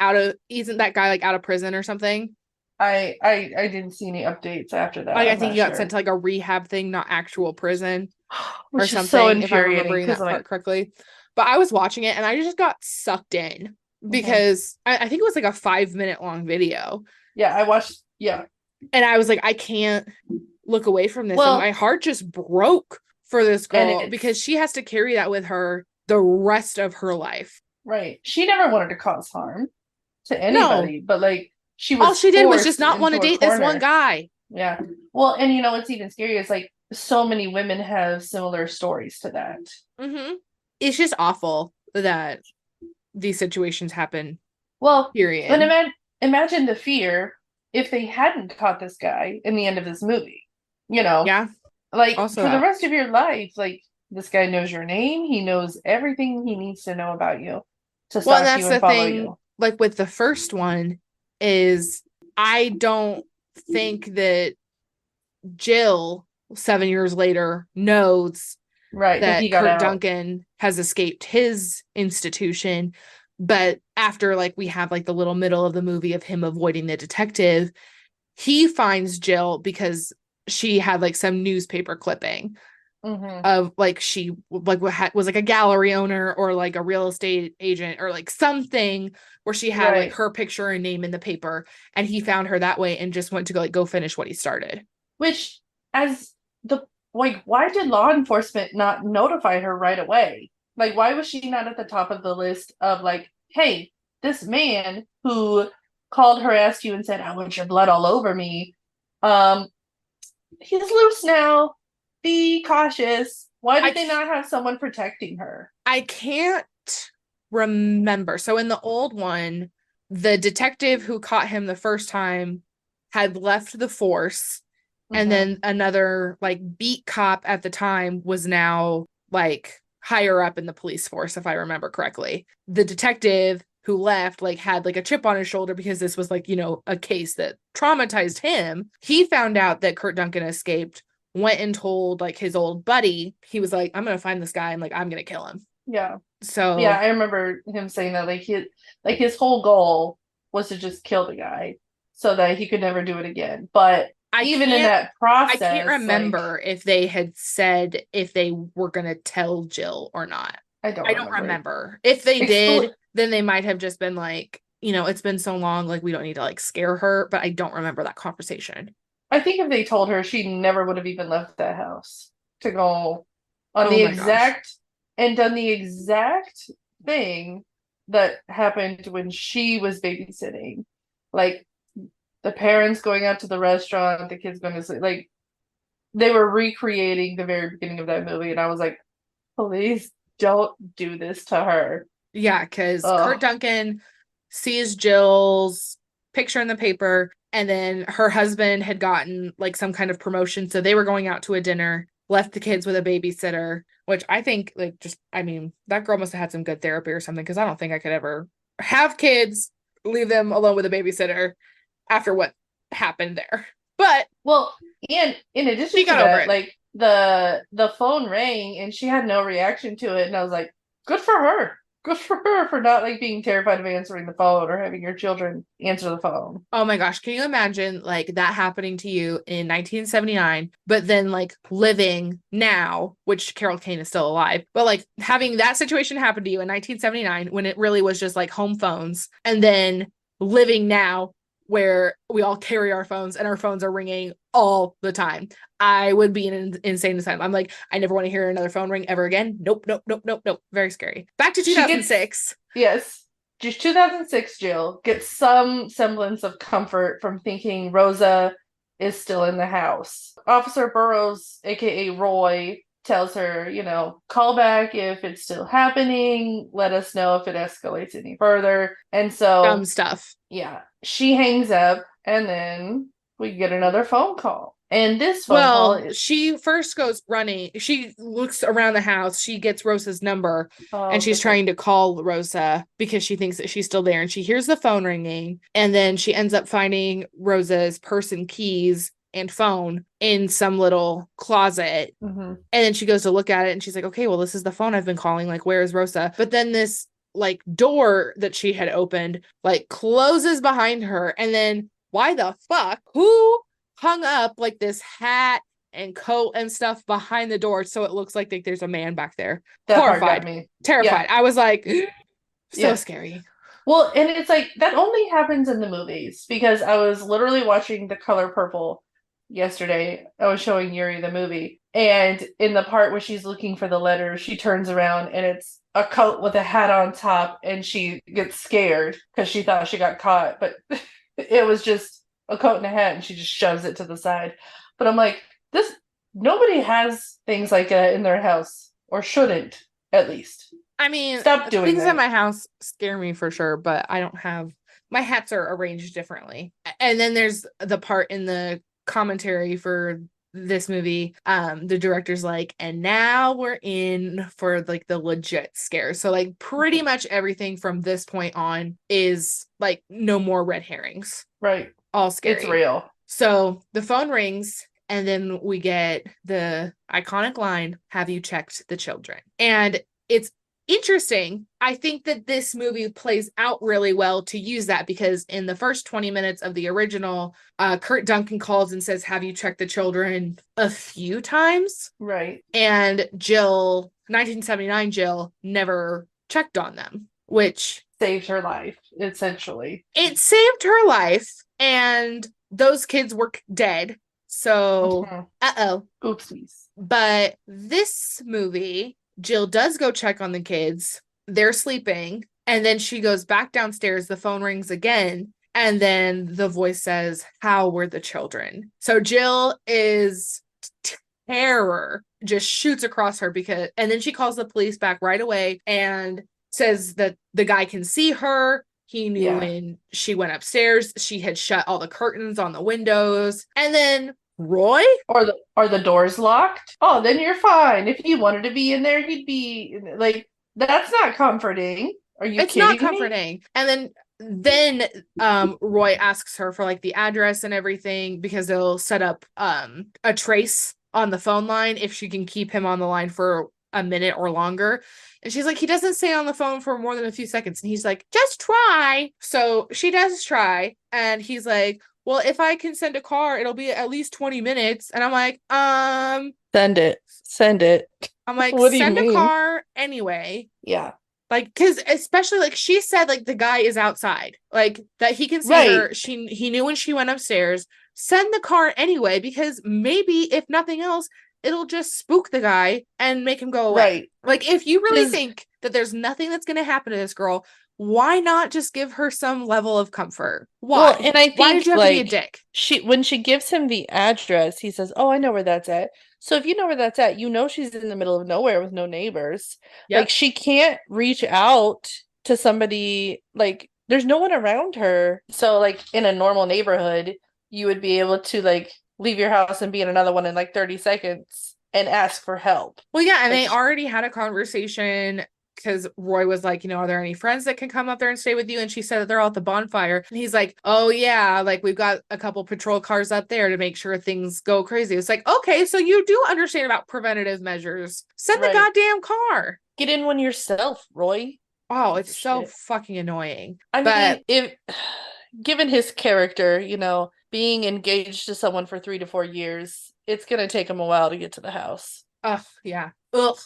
A: isn't that guy like out of prison or something?
B: I didn't see any updates after that.
A: Like I
B: I'm
A: think
B: not
A: he got sent
B: sure.
A: to like a rehab thing, not actual prison or
B: Which is so
A: something, if I'm
B: infuriating
A: remembering
B: because
A: that
B: I'm
A: part
B: like,
A: correctly. But I was watching it and I just got sucked in
B: mhm.
A: because I think it was like a 5 minute long video.
B: Yeah, I watched. Yeah,
A: And I was like, I can't look away from this. And my
B: well,
A: heart just broke for this
B: and
A: girl because
B: it's
A: she has to carry that with her the rest of her life.
B: right. She never wanted to cause harm to
A: No,
B: anybody, but like she
A: all
B: was
A: she did was just
B: forced
A: not want to
B: into a
A: date this one
B: corner.
A: guy.
B: Yeah. Well, and you know what's even scary is like so many women have similar stories to that.
A: Mm-hmm. It's just awful that these situations happen,
B: Well, but
A: period.
B: imagine the fear if they hadn't caught this guy in the end of this movie. You know,
A: Yeah,
B: like
A: also
B: for the
A: that.
B: rest of your life, like this guy knows your name, he knows everything he needs to know about you to
A: Well, and
B: stalk you
A: that's
B: and
A: the
B: follow
A: thing,
B: you.
A: like with the first one, is I don't think that Jill, 7 years later, knows
B: Right, that he
A: that
B: got
A: Kurt
B: out.
A: Duncan has escaped his institution. But after like we have like the little middle of the movie of him avoiding the detective, he finds Jill because she had like some newspaper clipping
B: Mm-hmm.
A: of like she like was like a gallery owner or like a real estate agent or like something where she had like
B: Right.
A: her picture and name in the paper, and he found her that way and just went to go finish what he started.
B: Which, as the like, why did law enforcement not notify her right away? Like, why was she not at the top of the list of like, hey, this man who called, harassed you, and said, "I want your blood all over me," um, he's loose now. Be cautious. Why
A: I
B: did they not have someone protecting her?
A: I can't remember. So in the old one, the detective who caught him the first time had left the force, and
B: Mm-hmm.
A: then another like beat cop at the time was now like higher up in the police force, if I remember correctly. The detective who left like had like a chip on his shoulder because this was like, a case that traumatized him. He found out that Kurt Duncan escaped, went and told like his old buddy. He was like, I'm gonna find this guy and like I'm gonna kill him.
B: Yeah. Yeah,
A: So
B: I remember him saying that his whole goal was to just kill the guy so that he could never do it again. But
A: I
B: even in
A: can't
B: that
A: I can't
B: process, like
A: remember if they had said if they were gonna tell Jill or not.
B: I don't
A: I don't
B: remember.
A: remember. If they
B: Expl-
A: did, then they might have just been like, it's been so long, like we don't need to like scare her, but I don't remember that conversation.
B: I think if they told her, she never would have even left that house to go on
A: Oh
B: the
A: my gosh.
B: exact and done the exact thing that happened when she was babysitting. Like the parents going out to the restaurant, the kids going to sleep. Like they were recreating the very beginning of that movie, and I was like, please. don't do this to her.
A: Yeah, because Kurt
B: Ugh.
A: Duncan sees Jill's picture in the paper, and then her husband had gotten like some kind of promotion, so they were going out to a dinner, left the kids with a babysitter, which I think like just I mean, that girl must have had some good therapy or something, because I don't think I could ever have kids, leave them alone with a babysitter after what happened there. But
B: Well, and in
A: she
B: addition to
A: got over
B: that,
A: it.
B: like the phone rang and she had no reaction to it, and I was like, good for her. Good for her for not like being terrified of answering the phone or having your children answer the phone.
A: Oh my gosh, can you imagine like that happening to you in 1979, but then like living now, which Carol Kane is still alive, but like having that situation happen to you in 1979 when it really was just like home phones, and then living now where we all carry our phones and our phones are ringing all the time. I would be in an insane asylum. I'm like, I never want to hear another phone ring ever again. Nope, nope, nope, nope, nope. Very scary. Back to
B: She gets
A: 2006.
B: yes. Just 2006 Jill gets some semblance of comfort from thinking Rosa is still in the house. Officer Burroughs, aka Roy, tells her, call back if it's still happening, let us know if it escalates any further. And
A: Dumb
B: so,
A: stuff.
B: yeah, she hangs up and then we get another phone call. And this phone call
A: Well,
B: is,
A: she first goes running. She looks around the house. She gets Rosa's number
B: oh,
A: and she's
B: okay.
A: trying to call Rosa because she thinks that she's still there. And she hears the phone ringing. And then she ends up finding Rosa's purse and keys and phone in some little closet.
B: Mm-hmm.
A: And then she goes to look at it and she's like, okay, well, this is the phone I've been calling. Like, where is Rosa? But then this like door that she had opened like closes behind her. And then why the fuck? Who hung up like this hat and coat and stuff behind the door so it looks like there's a man back there?
B: That part got
A: Horrified,
B: me. Yeah,
A: terrified. I was like, so
B: yeah.
A: scary.
B: Well, and it's like that only happens in the movies because I was literally watching The Color Purple yesterday. I was showing Yuri the movie, and in the part where she's looking for the letter, she turns around and it's a coat with a hat on top, and she gets scared because she thought she got caught, but it was just a coat and a hat, and she just shoves it to the side. But I'm like, this nobody has things like that in their house, or shouldn't, at least.
A: I mean,
B: Stop doing
A: things at
B: that.
A: my house scare me for sure, but I don't have my hats are arranged differently. And then there's the part in the commentary for this movie. The director's like, and now we're in for like the legit scares. So like pretty much everything from this point on is like no more red herrings.
B: Right.
A: All
B: It's
A: scary.
B: real.
A: So the phone rings and then we get the iconic line, have you checked the children? And it's interesting. I think that this movie plays out really well to use that because in the first 20 minutes of the original, Kurt Duncan calls and says, have you checked the children a few times?
B: Right.
A: And Jill, 1979 Jill, never checked on them, which
B: Saved her life, essentially.
A: it saved her life. And those kids were dead. So,
B: Mhm.
A: uh-oh.
B: Oopsies.
A: But this movie, Jill does go check on the kids. They're sleeping. And then she goes back downstairs. The phone rings again. And then the voice says, how were the children? So Jill is terror just shoots across her and then she calls the police back right away and says that the guy can see her. He knew
B: Yeah.
A: when she went upstairs, she had shut all the curtains on the windows. And then Roy?
B: Or the doors locked? Oh, then you're fine. If he wanted to be in there, he'd be like, that's not comforting. Are you
A: It's not
B: kidding me?
A: comforting. And then Roy asks her for like the address and everything because they'll set up a trace on the phone line if she can keep him on the line for a minute or longer. And she's like, he doesn't stay on the phone for more than a few seconds. And he's like, just try. So she does try. And he's like, well, if I can send a car, it'll be at least 20 minutes. And I'm like,
B: Send it. Send it.
A: I'm like,
B: What do you
A: send a
B: mean?
A: car anyway.
B: Yeah.
A: Like, because especially like she said, like the guy is outside, like that he can see
B: Right.
A: her. He knew when she went upstairs. Send the car anyway, because maybe if nothing else, it'll just spook the guy and make him go away.
B: Right.
A: Like, if you really
B: Because
A: think that there's nothing that's gonna happen to this girl, why not just give her some level of comfort?
B: well,
A: Why?
B: and I
A: Why did
B: think
A: you have to be a
B: like
A: dick?
B: when she gives him the address, he says, "Oh, I know where that's at." So if you know where that's at, you know she's in the middle of nowhere with no neighbors. Like
A: Yep.
B: she can't reach out to somebody, like there's no one around her. So like in a normal neighborhood, you would be able to like leave your house and be in another one in like 30 seconds and ask for help.
A: Well, yeah, and
B: Like
A: they already had a conversation because Roy was like, are there any friends that can come up there and stay with you? And she said that they're all at the bonfire. And he's like, oh, yeah, like we've got a couple patrol cars up there to make sure things go crazy. It's like, okay, so you do understand about preventative measures. Send the
B: right.
A: goddamn car.
B: Get in one yourself, Roy.
A: Oh,
B: Piece
A: it's
B: of
A: so
B: shit.
A: fucking annoying.
B: I
A: But
B: mean, if given his character, being engaged to someone for 3 to 4 years, it's gonna take him a while to get to the house.
A: ugh, yeah. Ugh.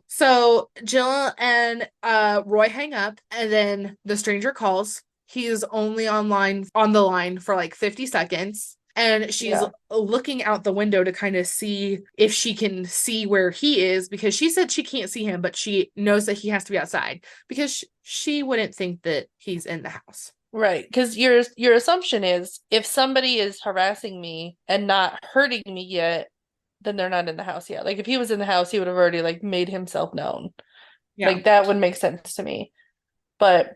A: So Jill and Roy hang up, and then the stranger calls. He's only on the line for like 50 seconds. And she's
B: Yeah.
A: looking out the window to kind of see if she can see where he is because she said she can't see him, but she knows that he has to be outside because she wouldn't think that he's in the house.
B: Right, because your assumption is if somebody is harassing me and not hurting me yet, then they're not in the house yet. Like if he was in the house, he would have already like made himself known.
A: Yeah.
B: Like that would make sense to me. But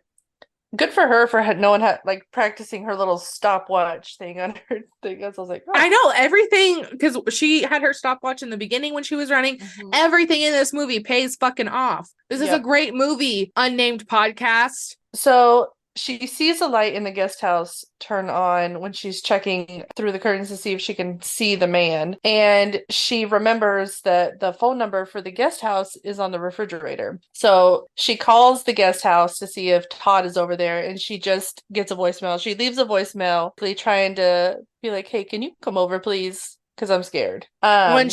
B: good for her for knowing how like practicing her little stopwatch thing on her thing. I was like,
A: I
B: oh.
A: know everything because she had her stopwatch in the beginning when she was running.
B: Mhm.
A: Everything in this movie pays fucking off. This is a
B: Yep.
A: great movie. Unnamed podcast.
B: So she sees a light in the guest house turn on when she's checking through the curtains to see if she can see the man. And she remembers that the phone number for the guest house is on the refrigerator. So she calls the guest house to see if Todd is over there and she just gets a voicemail. She leaves a voicemail, trying to be like, hey, can you come over, please? Because I'm scared.
A: When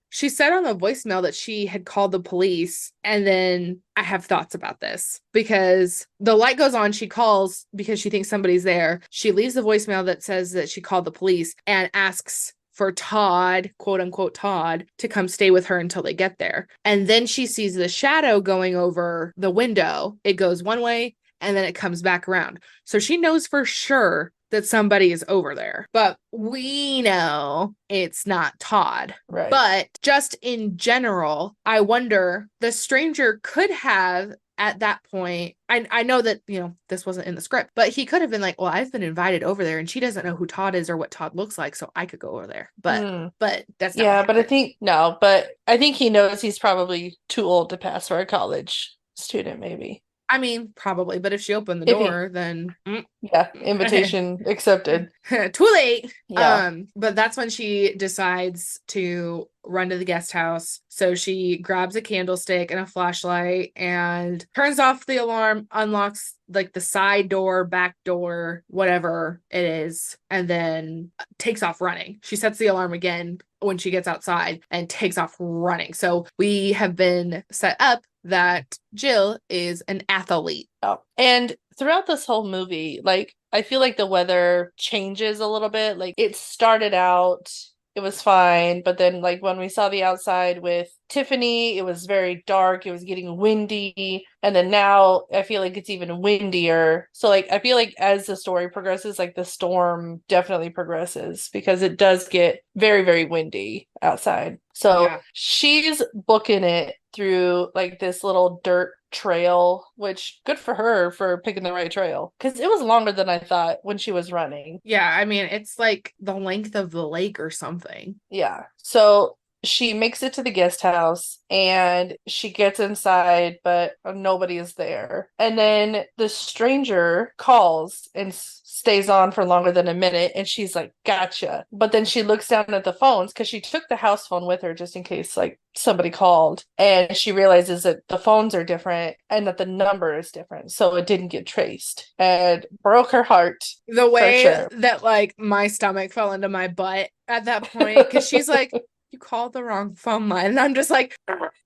A: she said on the voicemail that she had called the police, and then I have thoughts about this because the light goes on. She calls because she thinks somebody's there. She leaves the voicemail that says that she called the police and asks for Todd, quote unquote Todd, to come stay with her until they get there. And then she sees the shadow going over the window. It goes one way and then it comes back around. So she knows for sure that somebody is over there. But we know it's not Todd.
B: Right.
A: But just in general, I wonder the stranger could have at that point, I know that, this wasn't in the script, but he could have been like, well, I've been invited over there and she doesn't know who Todd is or what Todd looks like, so I could go over there. But that's not
B: Yeah,
A: what
B: but I
A: happened.
B: think no, but I think he knows he's probably too old to pass for a college student, maybe.
A: I mean, probably, but if she opened the
B: If he,
A: door, then
B: yeah, invitation accepted.
A: too late.
B: Yeah.
A: But that's when she decides to run to the guest house. So she grabs a candlestick and a flashlight and turns off the alarm, unlocks like the side door, back door, whatever it is, and then takes off running. She sets the alarm again when she gets outside and takes off running. So we have been set up that Jill is an athlete.
B: Oh. And throughout this whole movie, like I feel like the weather changes a little bit. Like it started out, it was fine, but then like when we saw the outside with Tiffany, it was very dark, it was getting windy, and then now I feel like it's even windier. So like I feel like as the story progresses, like the storm definitely progresses because it does get very, very windy outside. So
A: Yeah.
B: she's booking it through like this little dirt trail, which good for her for picking the right trail because it was longer than I thought when she was running.
A: Yeah, I mean, it's like the length of the lake or something.
B: Yeah. So she makes it to the guest house and she gets inside, but nobody is there. And then the stranger calls and stays on for longer than a minute. And she's like, gotcha. But then she looks down at the phones because she took the house phone with her just in case like somebody called. And she realizes that the phones are different and that the number is different. So it didn't get traced and broke her heart.
A: The
B: For
A: way
B: sure.
A: that like my stomach fell into my butt at that point, because she's like, you called the wrong phone line. And I'm just like,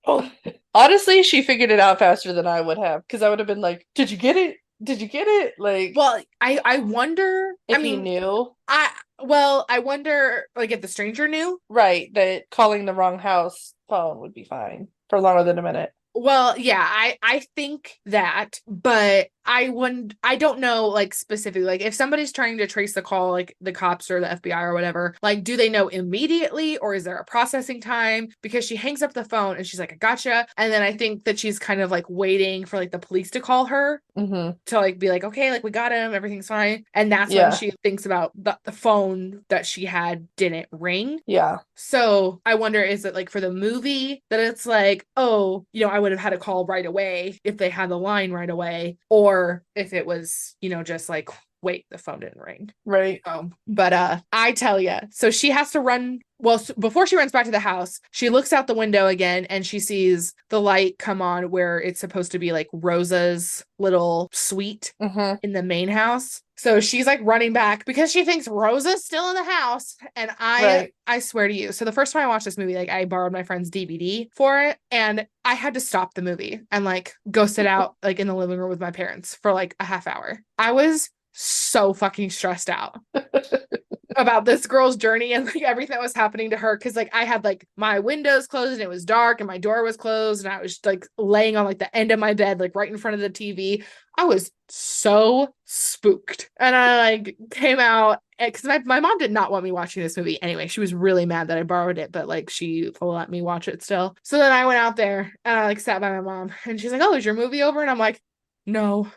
B: oh. Honestly, she figured it out faster than I would have because I would have been like, did you get it? Did you get it? Like,
A: well, I wonder.
B: if
A: I
B: he
A: mean,
B: knew,
A: I wonder like if the stranger knew.
B: right, that calling the wrong house phone would be fine for longer than a minute.
A: Well, yeah, I think that, but I don't know like specifically. Like if somebody's trying to trace the call, like the cops or the FBI or whatever, like do they know immediately or is there a processing time? Because she hangs up the phone and she's like, I gotcha. And then I think that she's kind of like waiting for like the police to call her
B: Mm-hmm.
A: to like be like, okay, like we got him, everything's fine. And that's when
B: Yeah.
A: she thinks about the phone that she had didn't ring.
B: Yeah.
A: So I wonder, is it like for the movie that it's like, oh, I would have had a call right away if they had the line right away, or if it was, just like, wait, the phone didn't ring.
B: Right.
A: But I tell you, so she has to run. Well, before she runs back to the house, she looks out the window again and she sees the light come on where it's supposed to be like Rosa's little suite
B: Mm-hmm.
A: in the main house. So she's like running back because she thinks Rosa's still in the house. And
B: Right.
A: I swear to you. So the first time I watched this movie, like I borrowed my friend's DVD for it and I had to stop the movie and like go sit out like in the living room with my parents for like a half hour. I was so fucking stressed out about this girl's journey and like everything that was happening to her because like I had like my windows closed and it was dark and my door was closed and I was like laying on like the end of my bed like right in front of the TV. I was so spooked and I like came out because my mom did not want me watching this movie anyway. She was really mad that I borrowed it, but like she let me watch it still. So then I went out there and I like sat by my mom and she's like, oh, is your movie over? And I'm like, no.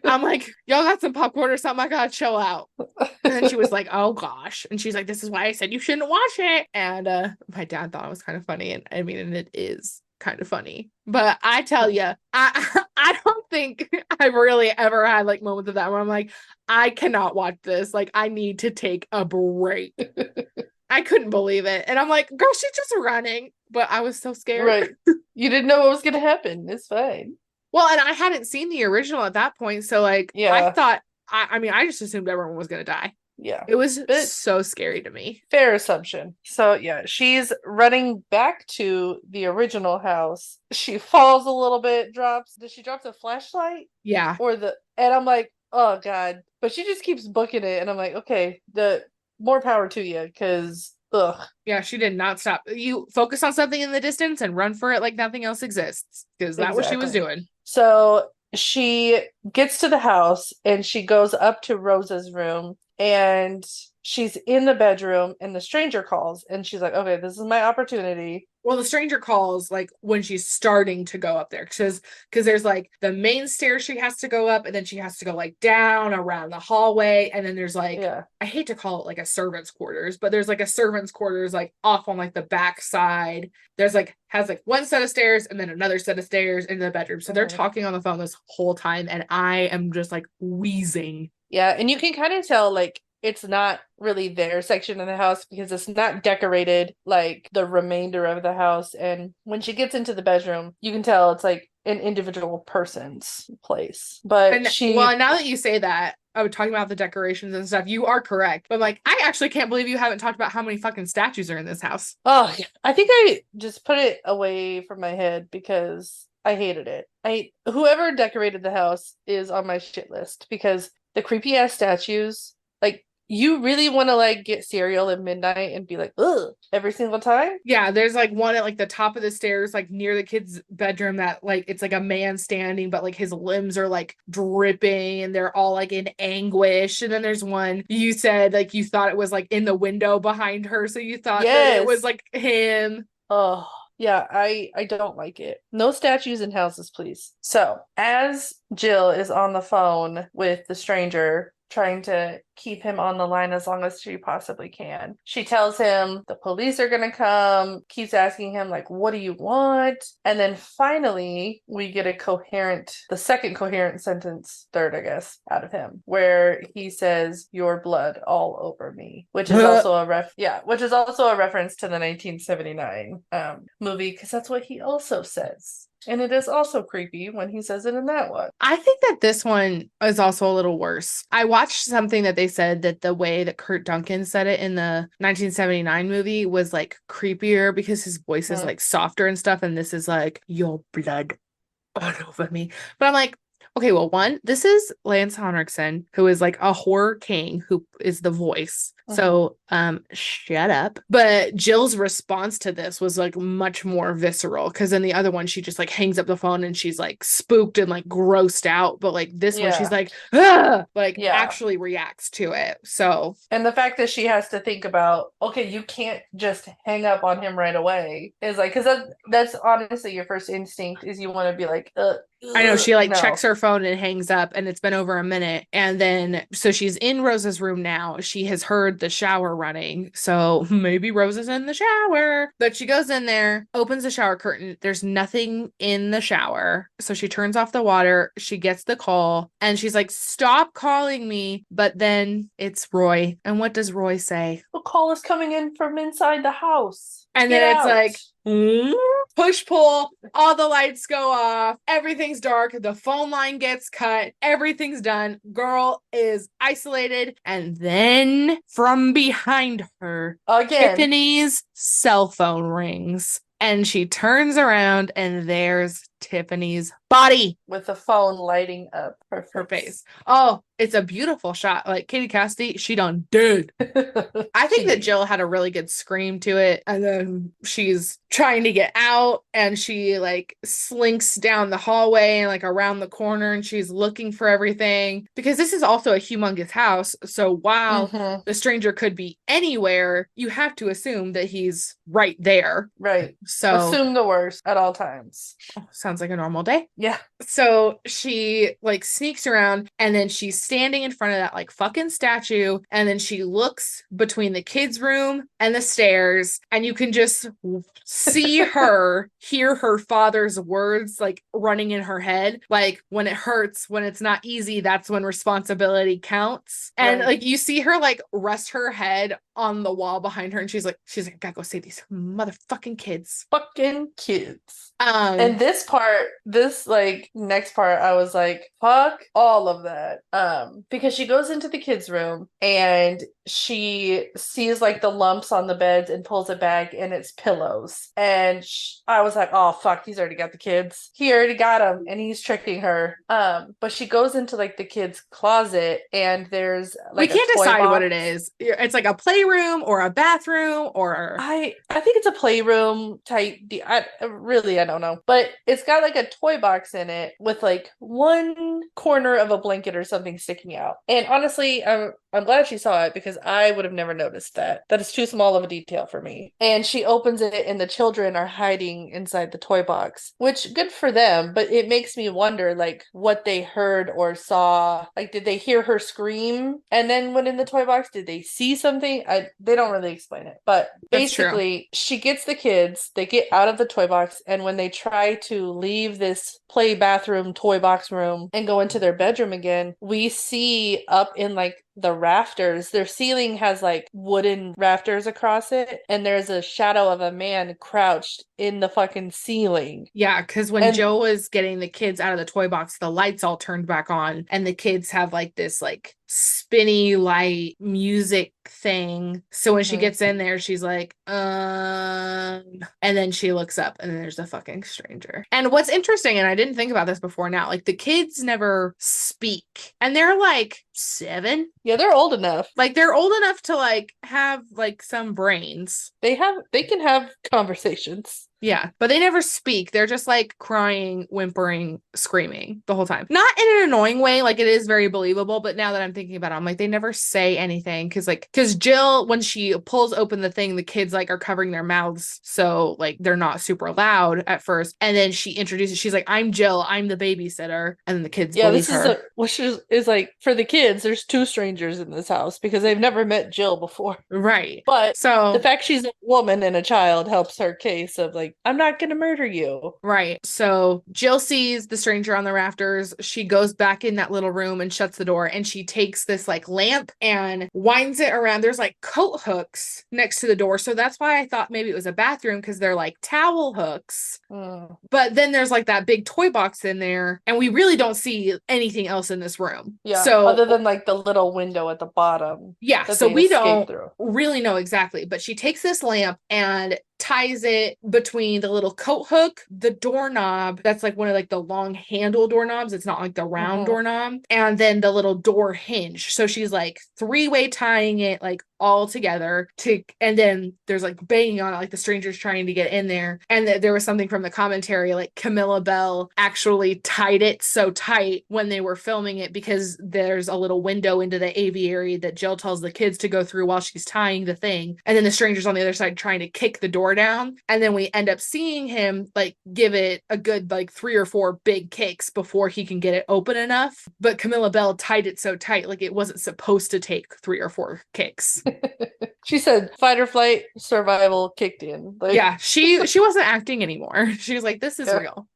A: I'm like, y'all got some popcorn or something? I gotta chill out. And then she was like, oh gosh. And she's like, this is why I said you shouldn't watch it. And my dad thought it was kind of funny. And I mean, and it is kind of funny. But I tell you, I don't think I've really ever had like moments of that where I'm like, I cannot watch this. Like, I need to take a break. I couldn't believe it. And I'm like, girl, she's just running. But I was so scared.
B: Right. You didn't know what was gonna happen. It's fine.
A: Well, and I hadn't seen the original at that point. So like I
B: Yeah.
A: thought I mean, I just assumed everyone was gonna die.
B: Yeah.
A: It was
B: But
A: so scary to me.
B: fair assumption. So yeah, she's running back to the original house. She falls a little bit, drops. Does she drop the flashlight?
A: Yeah.
B: Or the and I'm like, oh God. But she just keeps booking it, and I'm like, okay, the more power to you, because ugh.
A: Yeah, she did not stop. You focus on something in the distance and run for it like nothing else exists. Because that's what she was
B: Exactly.
A: doing.
B: So she gets to the house and she goes up to Rosa's room and she's in the bedroom and the stranger calls and she's like, okay, this is my opportunity.
A: Well, the stranger calls like when she's starting to go up there because there's like the main stairs she has to go up and then she has to go like down around the hallway and then there's like
B: Yeah.
A: I hate to call it like a servant's quarters, but there's like a servant's quarters like off on like the back side. There's like has like one set of stairs and then another set of stairs into the bedroom. So they're talking on the phone this whole time and I am just like wheezing.
B: Yeah, and you can kind of tell like it's not really their section of the house because it's not decorated like the remainder of the house. And when she gets into the bedroom, you can tell it's like an individual person's place. But
A: And
B: she,
A: well, now that you say that, I was talking about the decorations and stuff. You are correct. But like, I actually can't believe you haven't talked about how many fucking statues are in this house.
B: oh, yeah, I think I just put it away from my head because I hated it. Whoever decorated the house is on my shit list because the creepy ass statues, like you really want to like get cereal at midnight and be like, ugh, every single time.
A: Yeah, there's like one at like the top of the stairs, like near the kid's bedroom that like it's like a man standing, but like his limbs are like dripping and they're all like in anguish. And then there's one you said like you thought it was like in the window behind her, so you thought that it was
B: Yes.
A: like him.
B: Oh, yeah, I don't like it. No statues in houses, please. So, as Jill is on the phone with the stranger, trying to keep him on the line as long as she possibly can. She tells him the police are gonna come, keeps asking him, like, what do you want? And then finally, we get the second coherent sentence, third, I guess, out of him, where he says, your blood all over me, which is also which is also a reference to the 1979 movie, because that's what he also says. And it is also creepy when he says it in that one.
A: I think that this one is also a little worse. I watched something that they said that the way that Kurt Duncan said it in the 1979 movie was like creepier because his voice is like softer and stuff. And this is like, your blood all over me. But I'm like, Okay, well, one, this is Lance Henriksen, who is like a horror king who is the voice.
B: Mhm.
A: So, shut up. But Jill's response to this was like much more visceral because in the other one, she just like hangs up the phone and she's like spooked and like grossed out. But like this one, she's
B: Yeah.
A: like, ah! Like
B: Yeah.
A: actually reacts to it. So,
B: And the fact that she has to think about, okay, you can't just hang up on him right away is like, because that's honestly your first instinct is you want to be like,
A: I know she like checks
B: no.
A: her phone and hangs up, and it's been over a minute. And then, so she's in Rosa's room now. She has heard the shower running. So maybe Rosa's in the shower. But she goes in there, opens the shower curtain. There's nothing in the shower. So she turns off the water. She gets the call and she's like, stop calling me. But then it's Roy. And what does Roy say?
B: The call is coming in from inside the house.
A: And
B: Get
A: then it's
B: out.
A: like, push pull, all the lights go off, everything's dark, the phone line gets cut, everything's done. Girl is isolated. And then from behind her,
B: Again,
A: Tiffany's cell phone rings. And she turns around and there's Tiffany's body,
B: with the phone lighting up her
A: her
B: face.
A: face. Oh, it's a beautiful shot. Like Katie Cassidy, she done did. I think that Jill had a really good scream to it. And then she's trying to get out and she like slinks down the hallway and like around the corner and she's looking for everything because this is also a humongous house. So while
B: Mhm.
A: the stranger could be anywhere, you have to assume that he's right there.
B: Right.
A: So
B: Assume the worst at all times.
A: sounds like a normal day.
B: Yeah.
A: So she like sneaks around and then she's standing in front of that like fucking statue. And then she looks between the kids' room and the stairs. And you can just see her hear her father's words like running in her head. Like when it hurts, when it's not easy, that's when responsibility counts. And
B: Right.
A: like you see her like rest her head on the wall behind her. And she's like, I gotta go save these motherfucking kids.
B: Fucking kids. And this part, this like next part, I was like, fuck all of that. Because she goes into the kids' room and she sees like the lumps on the beds and pulls it back and it's pillows. And I was like, oh fuck, he's already got the kids. He already got them and he's tricking her. But she goes into like the kids' closet and there's
A: we
B: like a
A: can't
B: toy
A: decide what
B: box.
A: it is. It's like a playroom or a bathroom or
B: I think it's a playroom type. I don't know, but it's got like a toy box in it with like one corner of a blanket or something sticking out. And honestly, I'm glad she saw it because I would have never noticed that. That is too small of a detail for me. And she opens it and the children are hiding inside the toy box, which good for them, but it makes me wonder like what they heard or saw. Like did they hear her scream and then went in the toy box? Did they see something? They don't really explain it. But basically, she gets the kids, they get out of the toy box, and when they try to leave this play bathroom toy box room and go into their bedroom again, we see up in like the rafters, their ceiling has like wooden rafters across it, and there's a shadow of a man crouched in the fucking ceiling.
A: Yeah, because when
B: And
A: Joe was getting the kids out of the toy box, the lights all turned back on, and the kids have like this like spinny light music thing. So when she gets in there, she's like, and then she looks up and there's a fucking stranger. And what's interesting, and I didn't think about this before now, like the kids never speak, and they're like 7.
B: Yeah, they're old enough.
A: Like they're old enough to like have like some brains.
B: They can have conversations.
A: Yeah, but they never speak. They're just like crying, whimpering, screaming the whole time. Not in an annoying way, like it is very believable, but now that I'm thinking about it, I'm like they never say anything cuz Jill when she pulls open the thing, the kids like are covering their mouths so like they're not super loud at first. And then she introduces she's like I'm Jill, I'm the babysitter, and then the kids believe her.
B: Which is like for the kids, there's two strangers in this house because they've never met Jill before.
A: Right.
B: But
A: so
B: the fact she's a woman and a child helps her case of like I'm not gonna murder you.
A: Right. So Jill sees the stranger on the rafters. She goes back in that little room and shuts the door. And she takes this like lamp and winds it around. There's like coat hooks next to the door. So that's why I thought maybe it was a bathroom because they're like towel hooks. But then there's like that big toy box in there. And we really don't see anything else in this room.
B: Yeah.
A: So
B: other than like the little window at the bottom.
A: Yeah. So we don't really know exactly. But she takes this lamp and ties it between between the little coat hook, the doorknob, that's like one of like the long handle doorknobs. It's not like the round
B: Mhm.
A: doorknob. And then the little door hinge. So she's like three-way tying it like all together and then there's like banging on it, like the strangers trying to get in there. And there was something from the commentary, like Camilla Bell actually tied it so tight when they were filming it because there's a little window into the aviary that Jill tells the kids to go through while she's tying the thing. And then the strangers on the other side trying to kick the door down. And then we end up seeing him like give it a good like 3 or 4 big kicks before he can get it open enough. But Camilla Bell tied it so tight, like it wasn't supposed to take 3 or 4 kicks.
B: She said fight or flight survival kicked in. Like,
A: yeah, she wasn't acting anymore. She was like, this is
B: yeah.
A: real.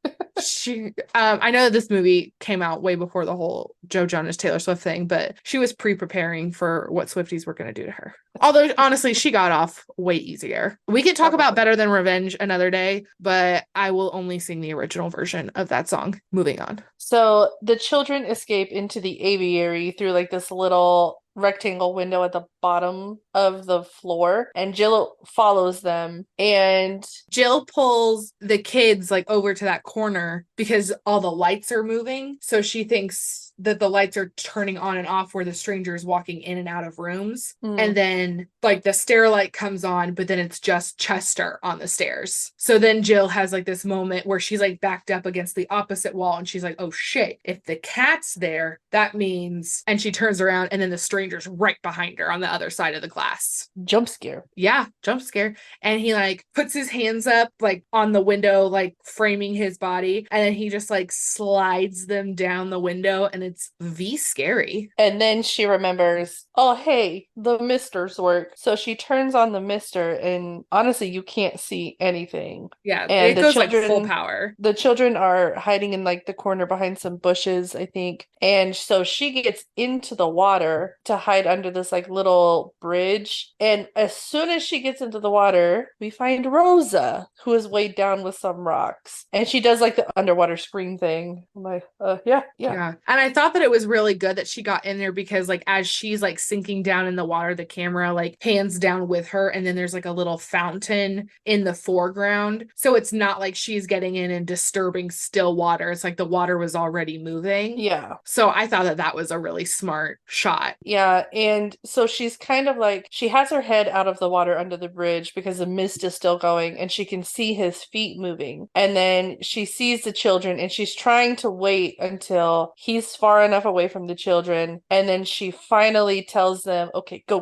A: I know that this movie came out way before the whole Joe Jonas Taylor Swift thing, but she was pre-preparing for what Swifties were going to do to her. Although honestly, she got off way easier. We can talk about Better Than Revenge another day, but I will only sing the original version of that song. Moving on.
B: So the children escape into the aviary through like this little rectangle window at the bottom of the floor, and Jill follows them, and
A: Jill pulls the kids like over to that corner because all the lights are moving. So she thinks that the lights are turning on and off where the stranger is walking in and out of rooms. And then like the stair light comes on, but then it's just Chester on the stairs. So then Jill has like this moment where she's like backed up against the opposite wall and she's like, oh shit, if the cat's there, that means, and she turns around and then the stranger's right behind her on the other side of the glass.
B: Jump scare.
A: Yeah, jump scare. And he like puts his hands up like on the window, like framing his body, and then he just like slides them down the window, and it's scary.
B: And then she remembers, oh hey, the misters work. So she turns on the mister, and honestly, you can't see anything.
A: Yeah,
B: And
A: it goes like full power.
B: The children are hiding in like the corner behind some bushes, I think. And so she gets into the water to hide under this like little bridge. And as soon as she gets into the water, we find Rosa, who is weighed down with some rocks. And she does like the underwater scream thing. I'm like, yeah.
A: And I thought that it was really good that she got in there because like as she's like sinking down in the water, the camera like pans down with her, and then there's like a little fountain in the foreground. So it's not like she's getting in and disturbing still water. It's like the water was already moving.
B: Yeah.
A: So I thought that that was a really smart shot.
B: Yeah. And so she's kind of like, she has her head out of the water under the bridge because the mist is still going and she can see his feet moving. And then she sees the children and she's trying to wait until he's far enough away from the children. And then she finally tells them, okay, go.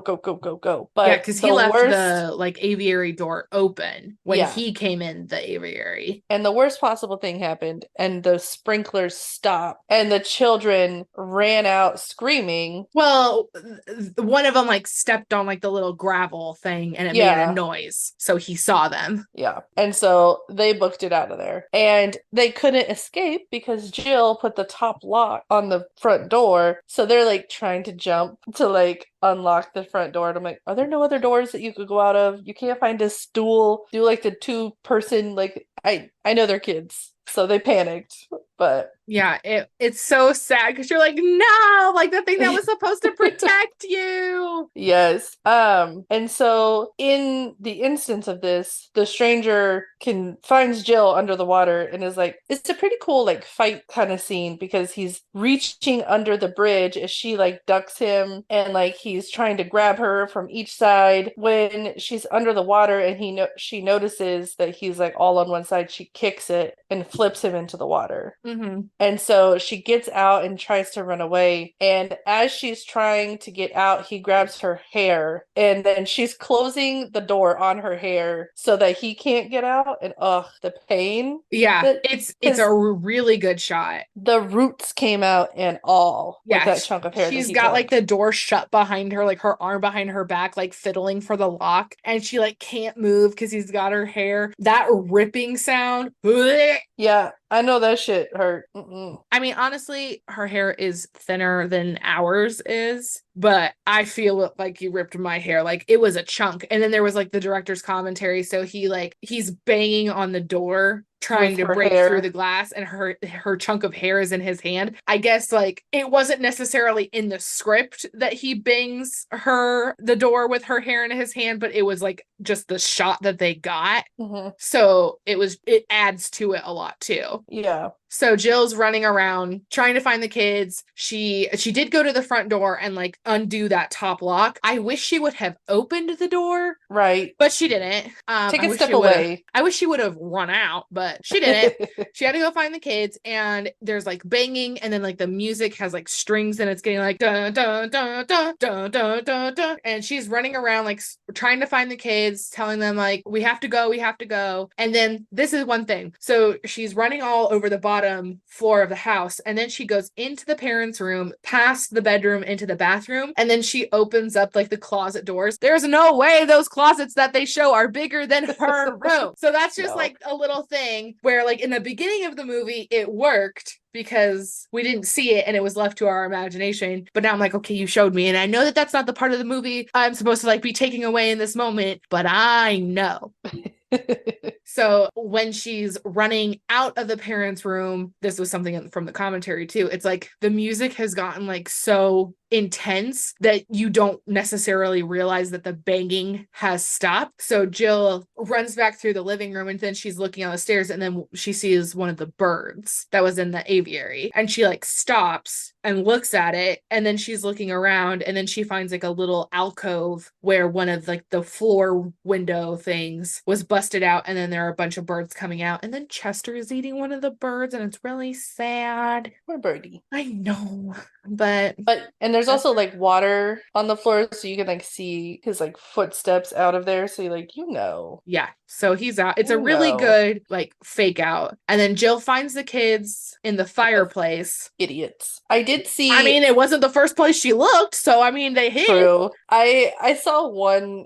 B: But
A: yeah, because he left the like aviary door open when he came in the aviary.
B: And the worst possible thing happened, and the sprinklers stopped, and the children ran out screaming.
A: Well, one of them like stepped on like the little gravel thing and it made a noise. So he saw them.
B: Yeah. And so they booked it out of there. And they couldn't escape because Jill put the top lock on the front door. So they're like trying to jump to like unlock the front door. And I'm like, are there no other doors that you could go out of? You can't find a stool. Do like the 2-person, like I know they're kids. So they panicked, but
A: yeah, it's so sad because you're like, no, like the thing that was supposed to protect you.
B: Yes. And so in the instance of this, the stranger finds Jill under the water and is like, it's a pretty cool like fight kind of scene because he's reaching under the bridge as she like ducks him and like he's trying to grab her from each side. When she's under the water and she notices that he's like all on one side, she kicks it and flips him into the water.
A: Mm-hmm.
B: And so she gets out and tries to run away. And as she's trying to get out, he grabs her hair. And then she's closing the door on her hair so that he can't get out. And the pain.
A: Yeah, it's a really good shot.
B: The roots came out and all with that chunk of hair.
A: She's got like the door shut behind her, like her arm behind her back, like fiddling for the lock. And she like can't move because he's got her hair. That ripping sound.
B: Yeah, I know that shit hurt.
A: I mean, honestly, her hair is thinner than ours is. but I feel like you ripped my hair. Like it was a chunk. And then there was like the director's commentary. So he's banging on the door trying
B: With
A: to
B: her
A: break through the
B: hair.
A: glass, and her chunk of hair is in his hand. I guess like it wasn't necessarily in the script that he bangs the door with her hair in his hand, but it was like just the shot that they got.
B: Hmm.
A: So it adds to it a lot too.
B: Yeah.
A: So Jill's running around trying to find the kids. She did go to the front door and like undo that top lock. I wish she would have opened the door,
B: Right.
A: but she didn't.
B: Take a step away.
A: I wish she would have run out, but she didn't. She had to go find the kids, and there's like banging, and then like the music has like strings, and it's getting like dun dun dun dun dun dun dun dun, and she's running around like trying to find the kids, telling them like we have to go, we have to go. And then this is one thing. So she's running all over the bottom floor of the house, and then she goes into the parents' room, past the bedroom into the bathroom, and then she opens up like the closet doors. There's no way those closets that they show are bigger than her room. So that's just
B: No.
A: like a little thing where like in the beginning of the movie it worked because we didn't see it and it was left to our imagination. But now I'm like, okay, you showed me, and I know that that's not the part of the movie I'm supposed to like be taking away in this moment, but I know. So when she's running out of the parents' room, this was something from the commentary too. It's like the music has gotten like so intense that you don't necessarily realize that the banging has stopped. So Jill runs back through the living room, and then she's looking on the stairs, and then she sees one of the birds that was in the aviary, and she like stops and looks at it, and then she's looking around, and then she finds like a little alcove where one of like the floor window things was busted out, and then there are a bunch of birds coming out, and then Chester is eating one of the birds, and it's really sad.
B: Poor birdie.
A: I know, but
B: and there's also like water on the floor, so you can like see his like footsteps out of there. So you like
A: yeah, so he's out. It's a
B: You
A: really
B: know.
A: good like fake out. And then Jill finds the kids in the fireplace.
B: Idiots. I did see.
A: I mean, it wasn't the first place she looked, so I mean they hid.
B: True. I saw one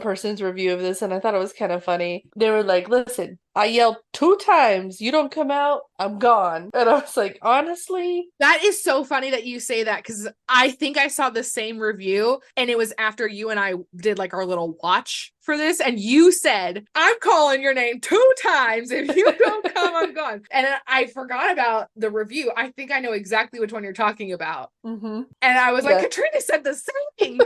B: person's review of this, and I thought it was kind of funny. They were like, listen, I yelled 2 times, you don't come out, I'm gone. And I was like, honestly,
A: That is so funny that you say that, because I think I saw the same review, and it was after you and I did like our little watch for this, and you said, I'm calling your name 2 times. If you don't come, I'm gone. And I forgot about the review. I think I know exactly which one you're talking about.
B: mm-hmm.
A: And I was like,
B: Yeah.
A: Katrina said the same thing.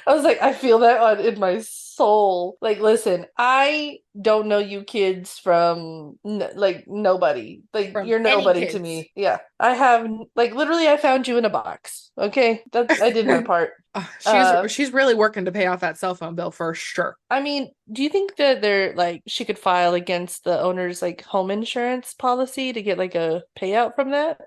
B: I was like, I feel that in my soul. Like, listen, I don't know you kids from like nobody. Like,
A: From
B: you're
A: any
B: nobody to
A: kids.
B: me. Yeah. I have like literally I found you in a box. Okay? That's I did my part.
A: She's really working to pay off that cell phone bill for sure.
B: I mean, do you think that they're like she could file against the owner's like home insurance policy to get like a payout from that?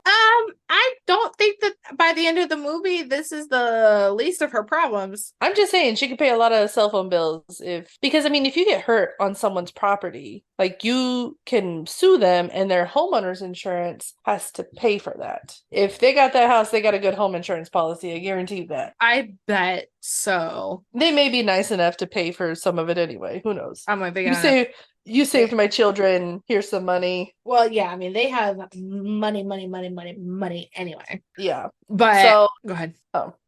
A: I don't think that by the end of the movie, this is the least of her problems.
B: I'm just saying she could pay a lot of cell phone bills because I mean, if you get hurt on someone's property, like you can sue them and their homeowner's insurance has to pay for that. If they got that house, they got a good home insurance policy. I guarantee that.
A: I bet so.
B: They may be nice enough to pay for some of it anyway. Who knows?
A: I'm like,
B: You saved my children. Here's some money.
A: well, yeah, I mean, they have money anyway.
B: Yeah.
A: But
B: So
A: go ahead.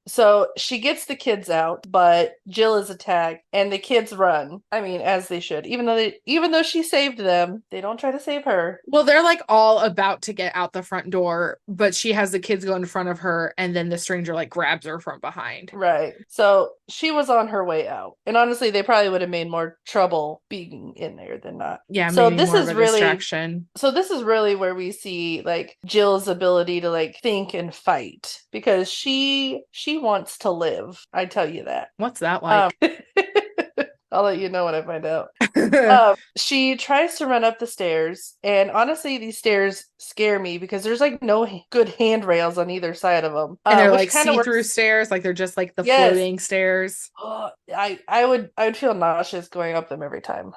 B: So she gets the kids out, but Jill is attacked, and the kids run. I mean, as they should. Even though she saved them, they don't try to save her.
A: Well, they're like all about to get out the front door, but she has the kids go in front of her, and then the stranger like grabs her from behind.
B: Right. So she was on her way out. And honestly, they probably would have made more trouble being in there than not.
A: Yeah,
B: So
A: maybe
B: this
A: more
B: is
A: of a
B: really
A: distraction.
B: So this is really where we see like Jill's ability to like think and fight, because she wants to live. I tell you that.
A: What's that like?
B: I'll let you know when I find out. She tries to run up the stairs, and honestly, these stairs scare me because there's like no good handrails on either side of them,
A: And they're
B: which
A: like
B: kind of
A: see-through
B: works.
A: stairs, like they're just like the
B: Yes.
A: floating stairs.
B: I would feel nauseous going up them every time.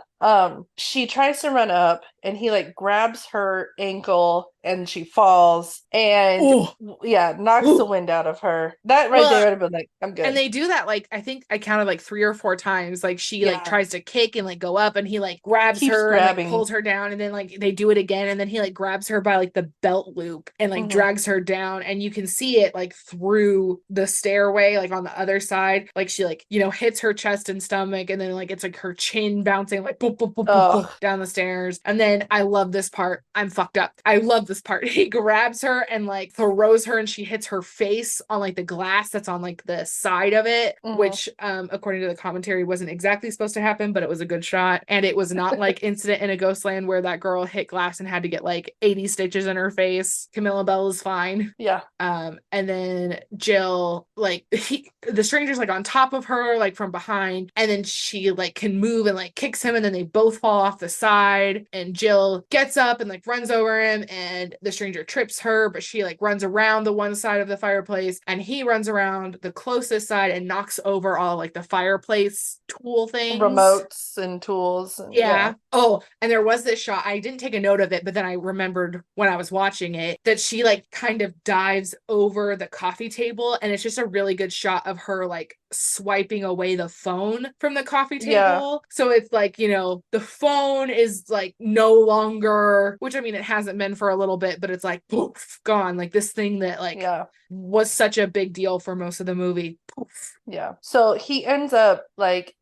B: She tries to run up, and he like grabs her ankle and she falls and
A: Oh,
B: yeah, knocks the
A: oh.
B: wind out of her. That right there
A: Well,
B: would have been like, I'm
A: and
B: good.
A: they do that like I think I counted like 3 or 4 times. Like she like
B: Yeah.
A: tries to kick and like go up, and he like grabs
B: Keeps
A: her and like
B: grabbing.
A: pulls her down, and then like they do it again, and then he like grabs her by like the belt loop and like
B: Hmm.
A: drags her down, and you can see it like through the stairway, like on the other side. Like she like hits her chest and stomach, and then like it's like her chin bouncing like boop boop boop boop boop
B: Oh,
A: down the stairs. And then I love this part. I'm fucked up. I love this part. He grabs her and like throws her, and she hits her face on like the glass that's on like the side of it,
B: hmm.
A: which according to the commentary wasn't exactly supposed to happen, but it was a good shot. And it was not like Incident in a Ghostland where that girl hit glass and had to get like 80 stitches in her face. Camilla Bell is fine.
B: Yeah.
A: And then Jill, like the stranger's like on top of her, like from behind, and then she like can move and like kicks him, and then they both fall off the side. And Jill gets up and like runs over him, and the stranger trips her, but she like runs around the one side of the fireplace, and he runs around the closest side and knocks over all like the fireplace tool things.
B: Remotes and tools and yeah.
A: Yeah. Oh, and there was this shot. I didn't take a note of it, but then I remembered when I was watching it that she like kind of dives over the coffee table, and it's just a really good shot of her like swiping away the phone from the coffee
B: Yeah.
A: table. So it's like, the phone is like no longer, which I mean it hasn't been for a little bit, but it's like poof, gone. Like this thing that like
B: Yeah.
A: was such a big deal for most of the movie. Poof.
B: Yeah. So he ends up like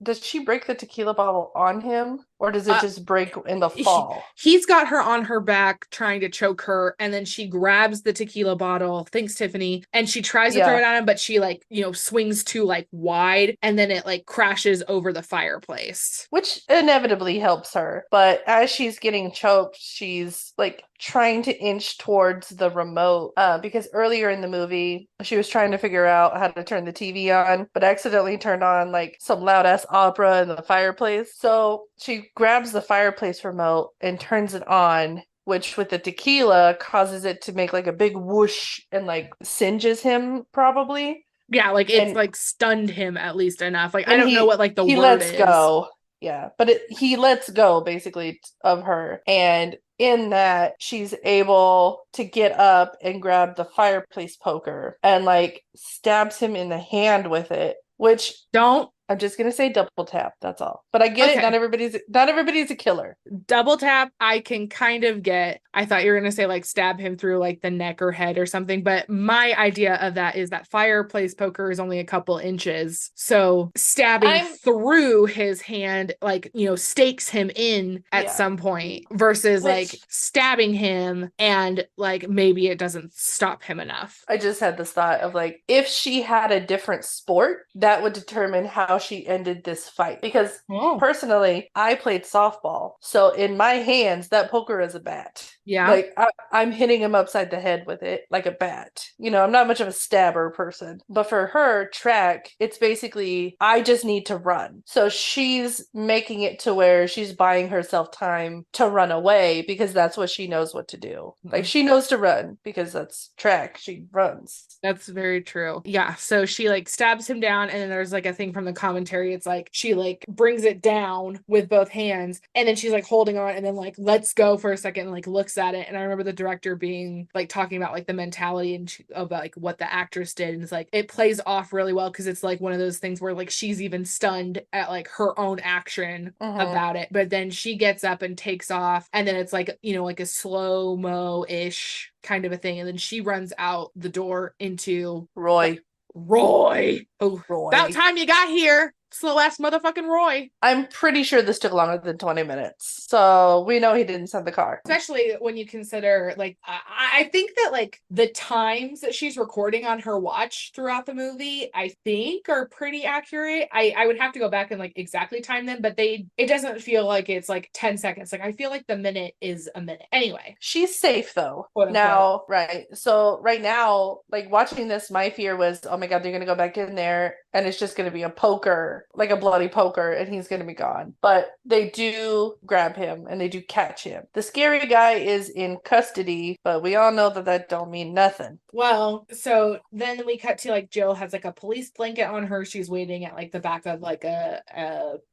B: does she break the tequila bottle on him or does it
A: Uh,
B: just break in the fall?
A: he's got her on her back trying to choke her, and then she grabs the tequila bottle, thanks Tiffany, and she tries to throw
B: Yeah.
A: it at him, but she like swings too like wide, and then it like crashes over the fireplace.
B: Which inevitably helps her. But as she's getting choked, she's like trying to inch towards the remote because earlier in the movie, she was trying to figure out how to turn the TV on, but accidentally turned on like some loud ass opera in the fireplace. So she grabs the fireplace remote and turns it on, which with the tequila causes it to make like a big whoosh and like singes him probably.
A: Yeah, like it's
B: And
A: like stunned him at least enough. Like I
B: and
A: don't know
B: he
A: what like the
B: he
A: word
B: lets
A: is.
B: go. Yeah, but he lets go basically of her, and in that she's able to get up and grab the fireplace poker and like stabs him in the hand with it, which
A: Don't.
B: I'm just gonna say double tap. That's all. But I get it.
A: Okay.
B: Not everybody's a killer.
A: Double tap, I can kind of get. I thought you were going to say like stab him through like the neck or head or something, but my idea of that is that fireplace poker is only a couple inches. So stabbing
B: I'm
A: through his hand, like, stakes him in at
B: yeah.
A: some point versus like
B: Which
A: stabbing him and like maybe it doesn't stop him enough.
B: I just had this thought of like, if she had a different sport, that would determine how she ended this fight. Because
A: Oh,
B: personally, I played softball. So in my hands, that poker is a bat.
A: yeah.
B: Like I'm hitting him upside the head with it like a bat. I'm not much of a stabber person. But for her, track, it's basically, I just need to run. So she's making it to where she's buying herself time to run away because that's what she knows what to do. Like she knows to run because that's track. She runs.
A: That's very true. Yeah. So she like stabs him down, and then there's like a thing from the commentary. It's like she like brings it down with both hands, and then she's like holding on, and then like lets go for a second, and like looks at it. And I remember the director being like talking about like the mentality and about like what the actress did, and it's like it plays off really well because it's like one of those things where like she's even stunned at like her own action
B: Mm-hmm.
A: about it, but then she gets up and takes off, and then it's like like a slow mo ish kind of a thing, and then she runs out the door into
B: Roy.
A: Roy. Oh, about
B: Roy.
A: time you got here, slow ass motherfucking Roy.
B: I'm pretty sure this took longer than 20 minutes. So we know he didn't send the car.
A: Especially when you consider like I think that like the times that she's recording on her watch throughout the movie I think are pretty accurate. I would have to go back and like exactly time them, but it doesn't feel like it's like 10 seconds. Like I feel like the minute is a minute anyway.
B: She's safe though.
A: Quote unquote.
B: Now, right. So right now, like watching this, my fear was, oh my God, they're gonna go back in there and it's just going to be a poker, like a bloody poker, and he's going to be gone. But they do grab him and they do catch him. The scary guy is in custody, but we all know that that don't mean nothing.
A: Well, so then we cut to like Jill has like a police blanket on her. She's waiting at like the back of like a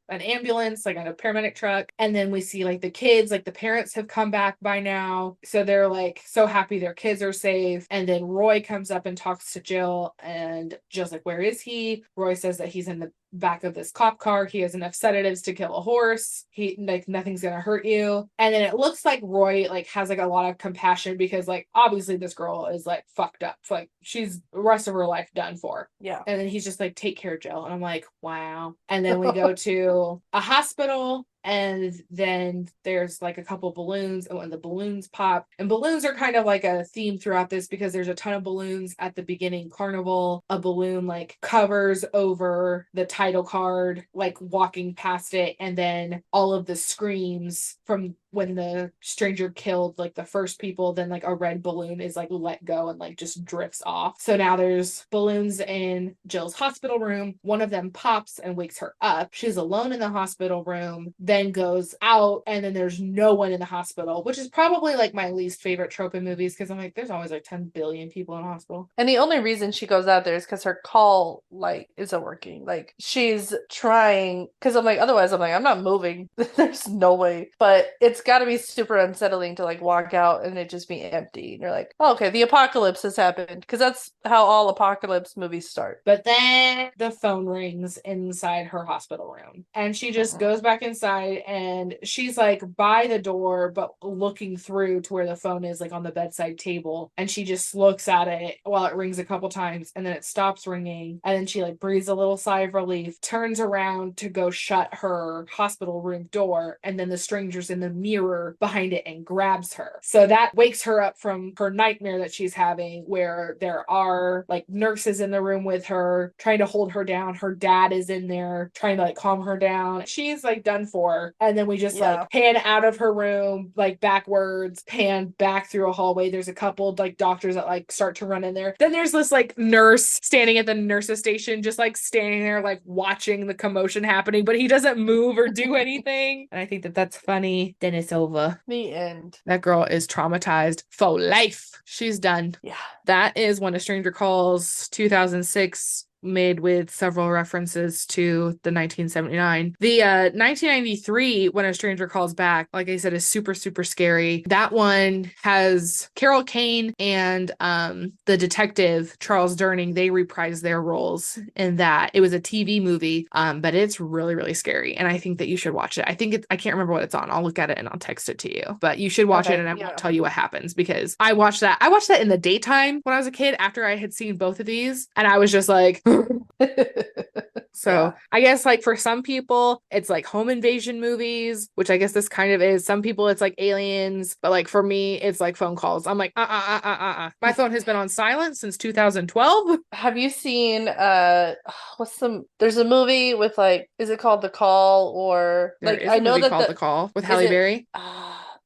A: an ambulance, like on a paramedic truck. And then we see like the kids, like the parents have come back by now. So they're like so happy their kids are safe. And then Roy comes up and talks to Jill, and Jill's like, where is he? Roy says that he's in the back of this cop car. He has enough sedatives to kill a horse. He like nothing's gonna hurt you. And then it looks like Roy like has like a lot of compassion because like obviously this girl is like fucked up. Like she's the rest of her life done for.
B: Yeah.
A: And then he's just like, take care, Jill. And I'm like, wow. And then we go to a hospital. And then there's like a couple balloons, and when the balloons pop, and balloons are kind of like a theme throughout this because there's a ton of balloons at the beginning carnival. A balloon like covers over the title card, like walking past it, and then all of the screams from when the stranger killed like the first people, then like a red balloon is like let go and like just drifts off. So now there's balloons in Jill's hospital room. One of them pops and wakes her up. She's alone in the hospital room, then goes out, and then there's no one in the hospital, which is probably like my least favorite trope in movies because I'm like, there's always like 10 billion people in a hospital.
B: And the only reason she goes out there is because her call light isn't working. Like she's trying, because I'm like, otherwise I'm like, I'm not moving. There's no way. But it's got to be super unsettling to like walk out and it just be empty. And you're like, oh, okay, the apocalypse has happened, because that's how all apocalypse movies start.
A: But then the phone rings inside her hospital room, and she just goes back inside, and she's like by the door but looking through to where the phone is, like on the bedside table, and she just looks at it while it rings a couple times, and then it stops ringing, and then she like breathes a little sigh of relief, turns around to go shut her hospital room door, and then the stranger's in the mirror behind it and grabs her. So that wakes her up from her nightmare that she's having, where there are like nurses in the room with her trying to hold her down. Her dad is in there trying to like calm her down. She's like done for. And then we just like pan out of her room, like backwards, pan back through a hallway. There's a couple like doctors that like start to run in there. Then there's this like nurse standing at the nurse's station, just like standing there, like watching the commotion happening, but he doesn't move or do anything. And I think that that's funny. Then it's over.
B: The end.
A: That girl is traumatized for life. She's done.
B: Yeah.
A: That is When a Stranger Calls, 2006, made with several references to the 1979. The 1993 When a Stranger Calls Back, like I said, is super, super scary. That one has Carol Kane and the detective Charles Durning. They reprised their roles in that. It was a TV movie, but it's really, really scary. And I think that you should watch it. I think I can't remember what it's on. I'll look at it and I'll text it to you. But you should watch it, and I won't tell you what happens, because I watched that. I watched that in the daytime when I was a kid after I had seen both of these, and I was just like, so I guess like for some people it's like home invasion movies, which I guess this kind of is. Some people it's like aliens, but like for me it's like phone calls. I'm like my phone has been on silent since 2012.
B: Have you seen there's a movie with like, is it called The Call, or like
A: I know that called The Call with Halle Berry.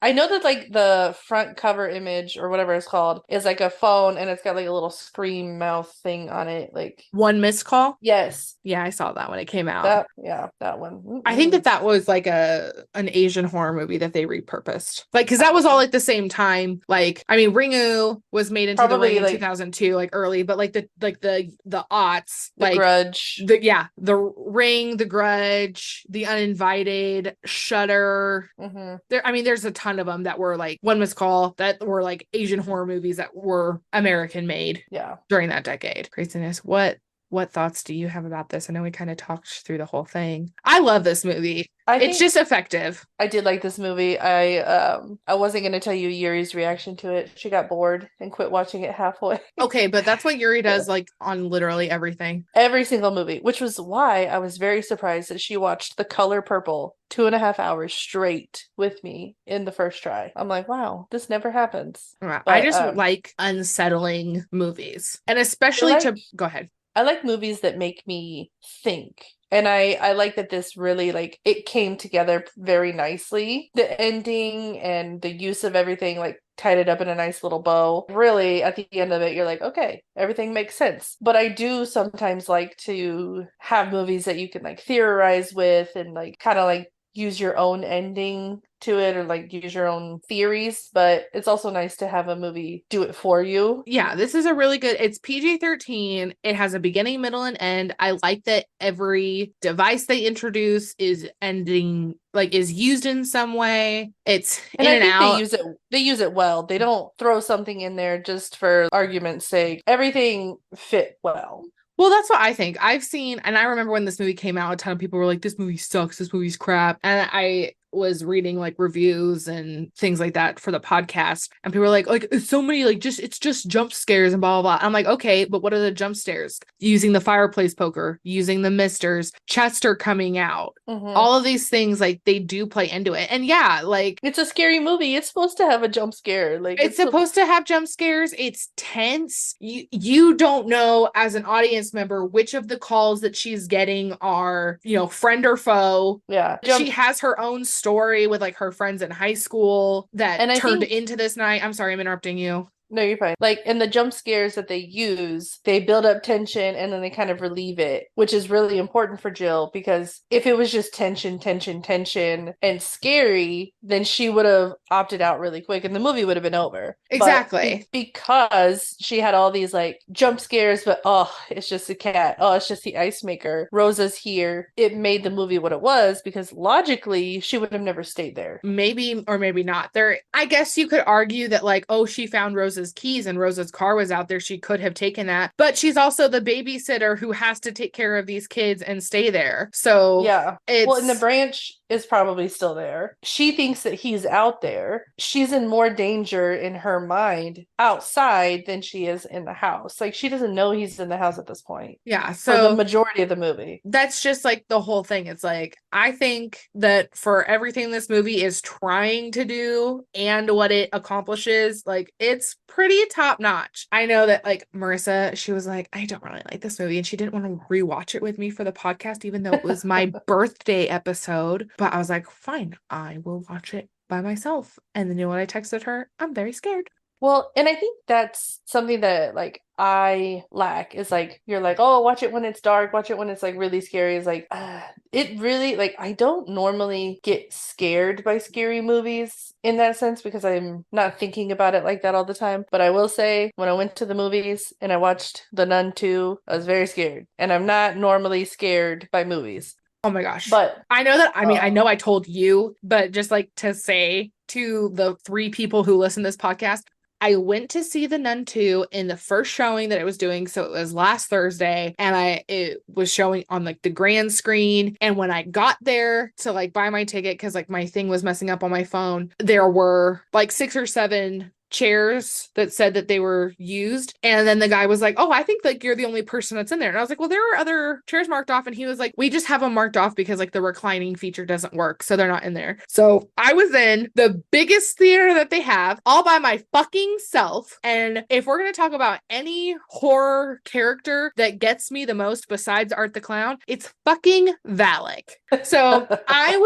B: I know that like the front cover image or whatever it's called is like a phone, and it's got like a little scream mouth thing on it. Like
A: One Missed Call.
B: Yes.
A: Yeah, I saw that when it came out.
B: That one.
A: I think that was like an Asian horror movie that they repurposed. Like, because that was all at the same time. Like, I mean, Ringu was made into The Ring in 2002, like early, but like the aughts,
B: The Grudge.
A: The Ring, The Grudge, The Uninvited, Shudder. There's a ton of them that were like One Missed Call, that were like Asian horror movies that were American made during that decade. Craziness. What thoughts do you have about this? I know we kind of talked through the whole thing. I love this movie. It's just effective.
B: I did like this movie. I wasn't going to tell you Yuri's reaction to it. She got bored and quit watching it halfway.
A: Okay, but that's what Yuri does like on literally everything.
B: Every single movie, which was why I was very surprised that she watched The Color Purple 2.5 hours straight with me in the first try. I'm like, wow, this never happens.
A: But, I just like unsettling movies. And especially go ahead.
B: I like movies that make me think. And I like that this really, like, it came together very nicely. The ending and the use of everything, like, tied it up in a nice little bow. Really, at the end of it, you're like, okay, everything makes sense. But I do sometimes like to have movies that you can like theorize with and like kind of like use your own ending to it or like use your own theories, but it's also nice to have a movie do it for you.
A: Yeah, this is a really good. It's PG-13. It has a beginning, middle, and end. I like that every device they introduce is ending like is used in some way. It's
B: And
A: in
B: I
A: and
B: think
A: out.
B: they use it well. They don't throw something in there just for argument's sake. Everything fit well.
A: Well, that's what I think. I've seen, and I remember when this movie came out, a ton of people were like, this movie sucks, this movie's crap. And I was reading like reviews and things like that for the podcast. And people were like, it's so many, like, just, it's just jump scares and blah, blah, blah. I'm like, okay, but what are the jump scares? Using the fireplace poker, using the misters, Chester coming out. All of these things, like, they do play into it. And yeah, like,
B: it's a scary movie. It's supposed to have a jump scare. Like,
A: it's supposed to have jump scares. It's tense. You don't know as an audience member which of the calls that she's getting are, friend or foe.
B: Yeah.
A: She has her own story with like her friends in high school that
B: And I
A: turned
B: think
A: into this night. I'm sorry, I'm interrupting you.
B: No, you're fine. Like in the jump scares that they use, they build up tension and then they kind of relieve it, which is really important for Jill because if it was just tension, tension, tension and scary, then she would have opted out really quick and the movie would have been over.
A: Exactly.
B: Because she had all these like jump scares, but oh, it's just a cat. Oh, it's just the ice maker. Rosa's here. It made the movie what it was because logically she would have never stayed there.
A: Maybe or maybe not. I guess you could argue that like, oh, she found Rosa's keys and Rosa's car was out there. She could have taken that. But she's also the babysitter who has to take care of these kids and stay there. So
B: yeah. Well, and the branch is probably still there. She thinks that he's out there. She's in more danger in her mind outside than she is in the house. Like she doesn't know he's in the house at this point.
A: Yeah. So
B: for the majority of the movie.
A: That's just like the whole thing. It's like, I think that for everything this movie is trying to do and what it accomplishes, like it's pretty top notch. I know that like Marissa, she was like, I don't really like this movie. And she didn't want to rewatch it with me for the podcast, even though it was my birthday episode. But I was like, fine, I will watch it by myself. And then you know what I texted her? I'm very scared.
B: Well, and I think that's something that like I lack is like you're like, oh, watch it when it's dark, watch it when it's like really scary. Is like it really like I don't normally get scared by scary movies in that sense because I'm not thinking about it like that all the time. But I will say when I went to the movies and I watched The Nun 2, I was very scared. And I'm not normally scared by movies.
A: Oh my gosh.
B: But
A: I know that, I mean, I know I told you, but just like to say to the 3 people who listen to this podcast, I went to see The Nun 2 in the first showing that it was doing. So it was last Thursday and it was showing on like the grand screen. And when I got there to like buy my ticket, because like my thing was messing up on my phone, there were like 6 or 7 chairs that said that they were used. And then the guy was like, oh, I think like you're the only person that's in there. And I was like, well, there are other chairs marked off. And he was like, we just have them marked off because like the reclining feature doesn't work. So they're not in there. So I was in the biggest theater that they have all by my fucking self. And if we're going to talk about any horror character that gets me the most besides Art the Clown, it's fucking Valak. So I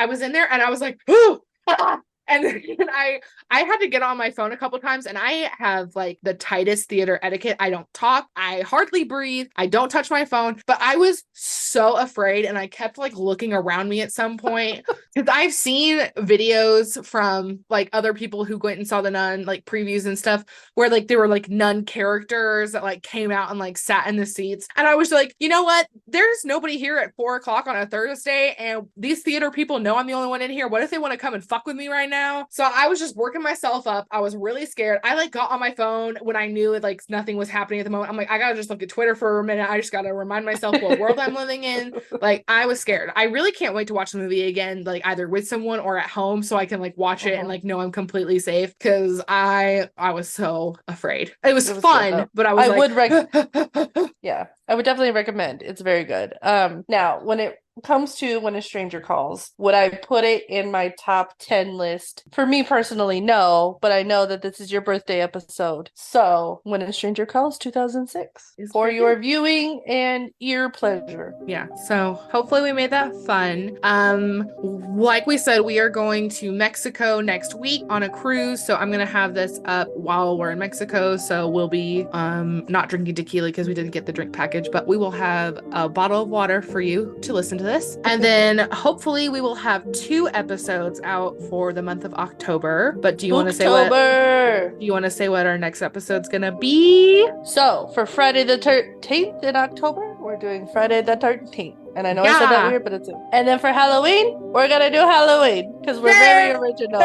A: was in there and I was like, ooh, ah! And then I had to get on my phone a couple times and I have like the tightest theater etiquette. I don't talk. I hardly breathe. I don't touch my phone, but I was so afraid and I kept like looking around me at some point because I've seen videos from like other people who went and saw The Nun, like previews and stuff where like there were like nun characters that like came out and like sat in the seats. And I was like, you know what? There's nobody here at 4:00 on a Thursday and these theater people know I'm the only one in here. What if they want to come and fuck with me right now? So I was just working myself up. I was really scared. I like got on my phone when I knew like nothing was happening at the moment. I'm like, I gotta just look at Twitter for a minute. I just gotta remind myself what world I'm living in. Like I was scared. I really can't wait to watch the movie again, like either with someone or at home so I can like watch it and like know I'm completely safe because I was so afraid. It was fun, good, but I was
B: would yeah, I would definitely recommend. It's very good. Now comes to When a Stranger Calls, would I put it in my top 10 list? For me personally, no, but I know that this is your birthday episode. So, When a Stranger Calls 2006
A: It's
B: for
A: pretty
B: your
A: good.
B: viewing and ear pleasure.
A: Yeah, so hopefully we made that fun. Like we said, we are going to Mexico next week on a cruise, so I'm gonna have this up while we're in Mexico. So we'll be not drinking tequila because we didn't get the drink package, but we will have a bottle of water for you to listen to this. And then hopefully we will have 2 episodes out for the month of October. But do you want to say what our next episode's gonna be?
B: So, for Friday the 13th in October, we're doing Friday the 13th. And I know I said that
A: Yeah.
B: weird, but it's it. And then for Halloween, we're gonna do Halloween because we're very original.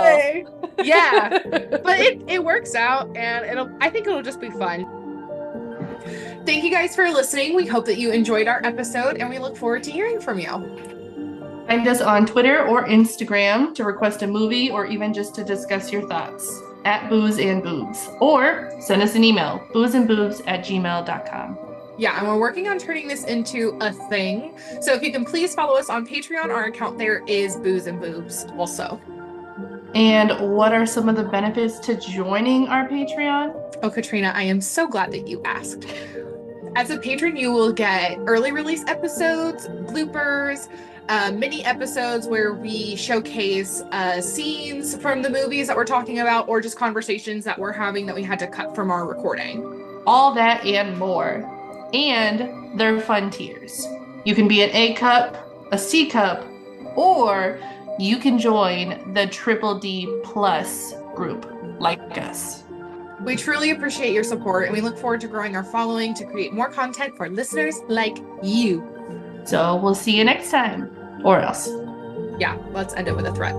A: Yeah. But it works out, and I think it'll just be fun. Thank you guys for listening. We hope that you enjoyed our episode, and we look forward to hearing from you.
B: Find us on Twitter or Instagram to request a movie or even just to discuss your thoughts at Booze and Boobs. Or send us an email, boozeandboobs@gmail.com.
A: Yeah, and we're working on turning this into a thing. So if you can please follow us on Patreon, our account there is Booze and Boobs also.
B: And what are some of the benefits to joining our Patreon?
A: Oh, Katrina, I am so glad that you asked. As a patron, you will get early release episodes, bloopers, mini episodes where we showcase scenes from the movies that we're talking about, or just conversations that we're having that we had to cut from our recording.
B: All that and more. And they're fun tiers. You can be an A cup, a C cup, or you can join the Triple D Plus group like us.
A: We truly appreciate your support, and we look forward to growing our following to create more content for listeners like you.
B: So we'll see you next time. Or else.
A: Yeah, let's end it with a threat.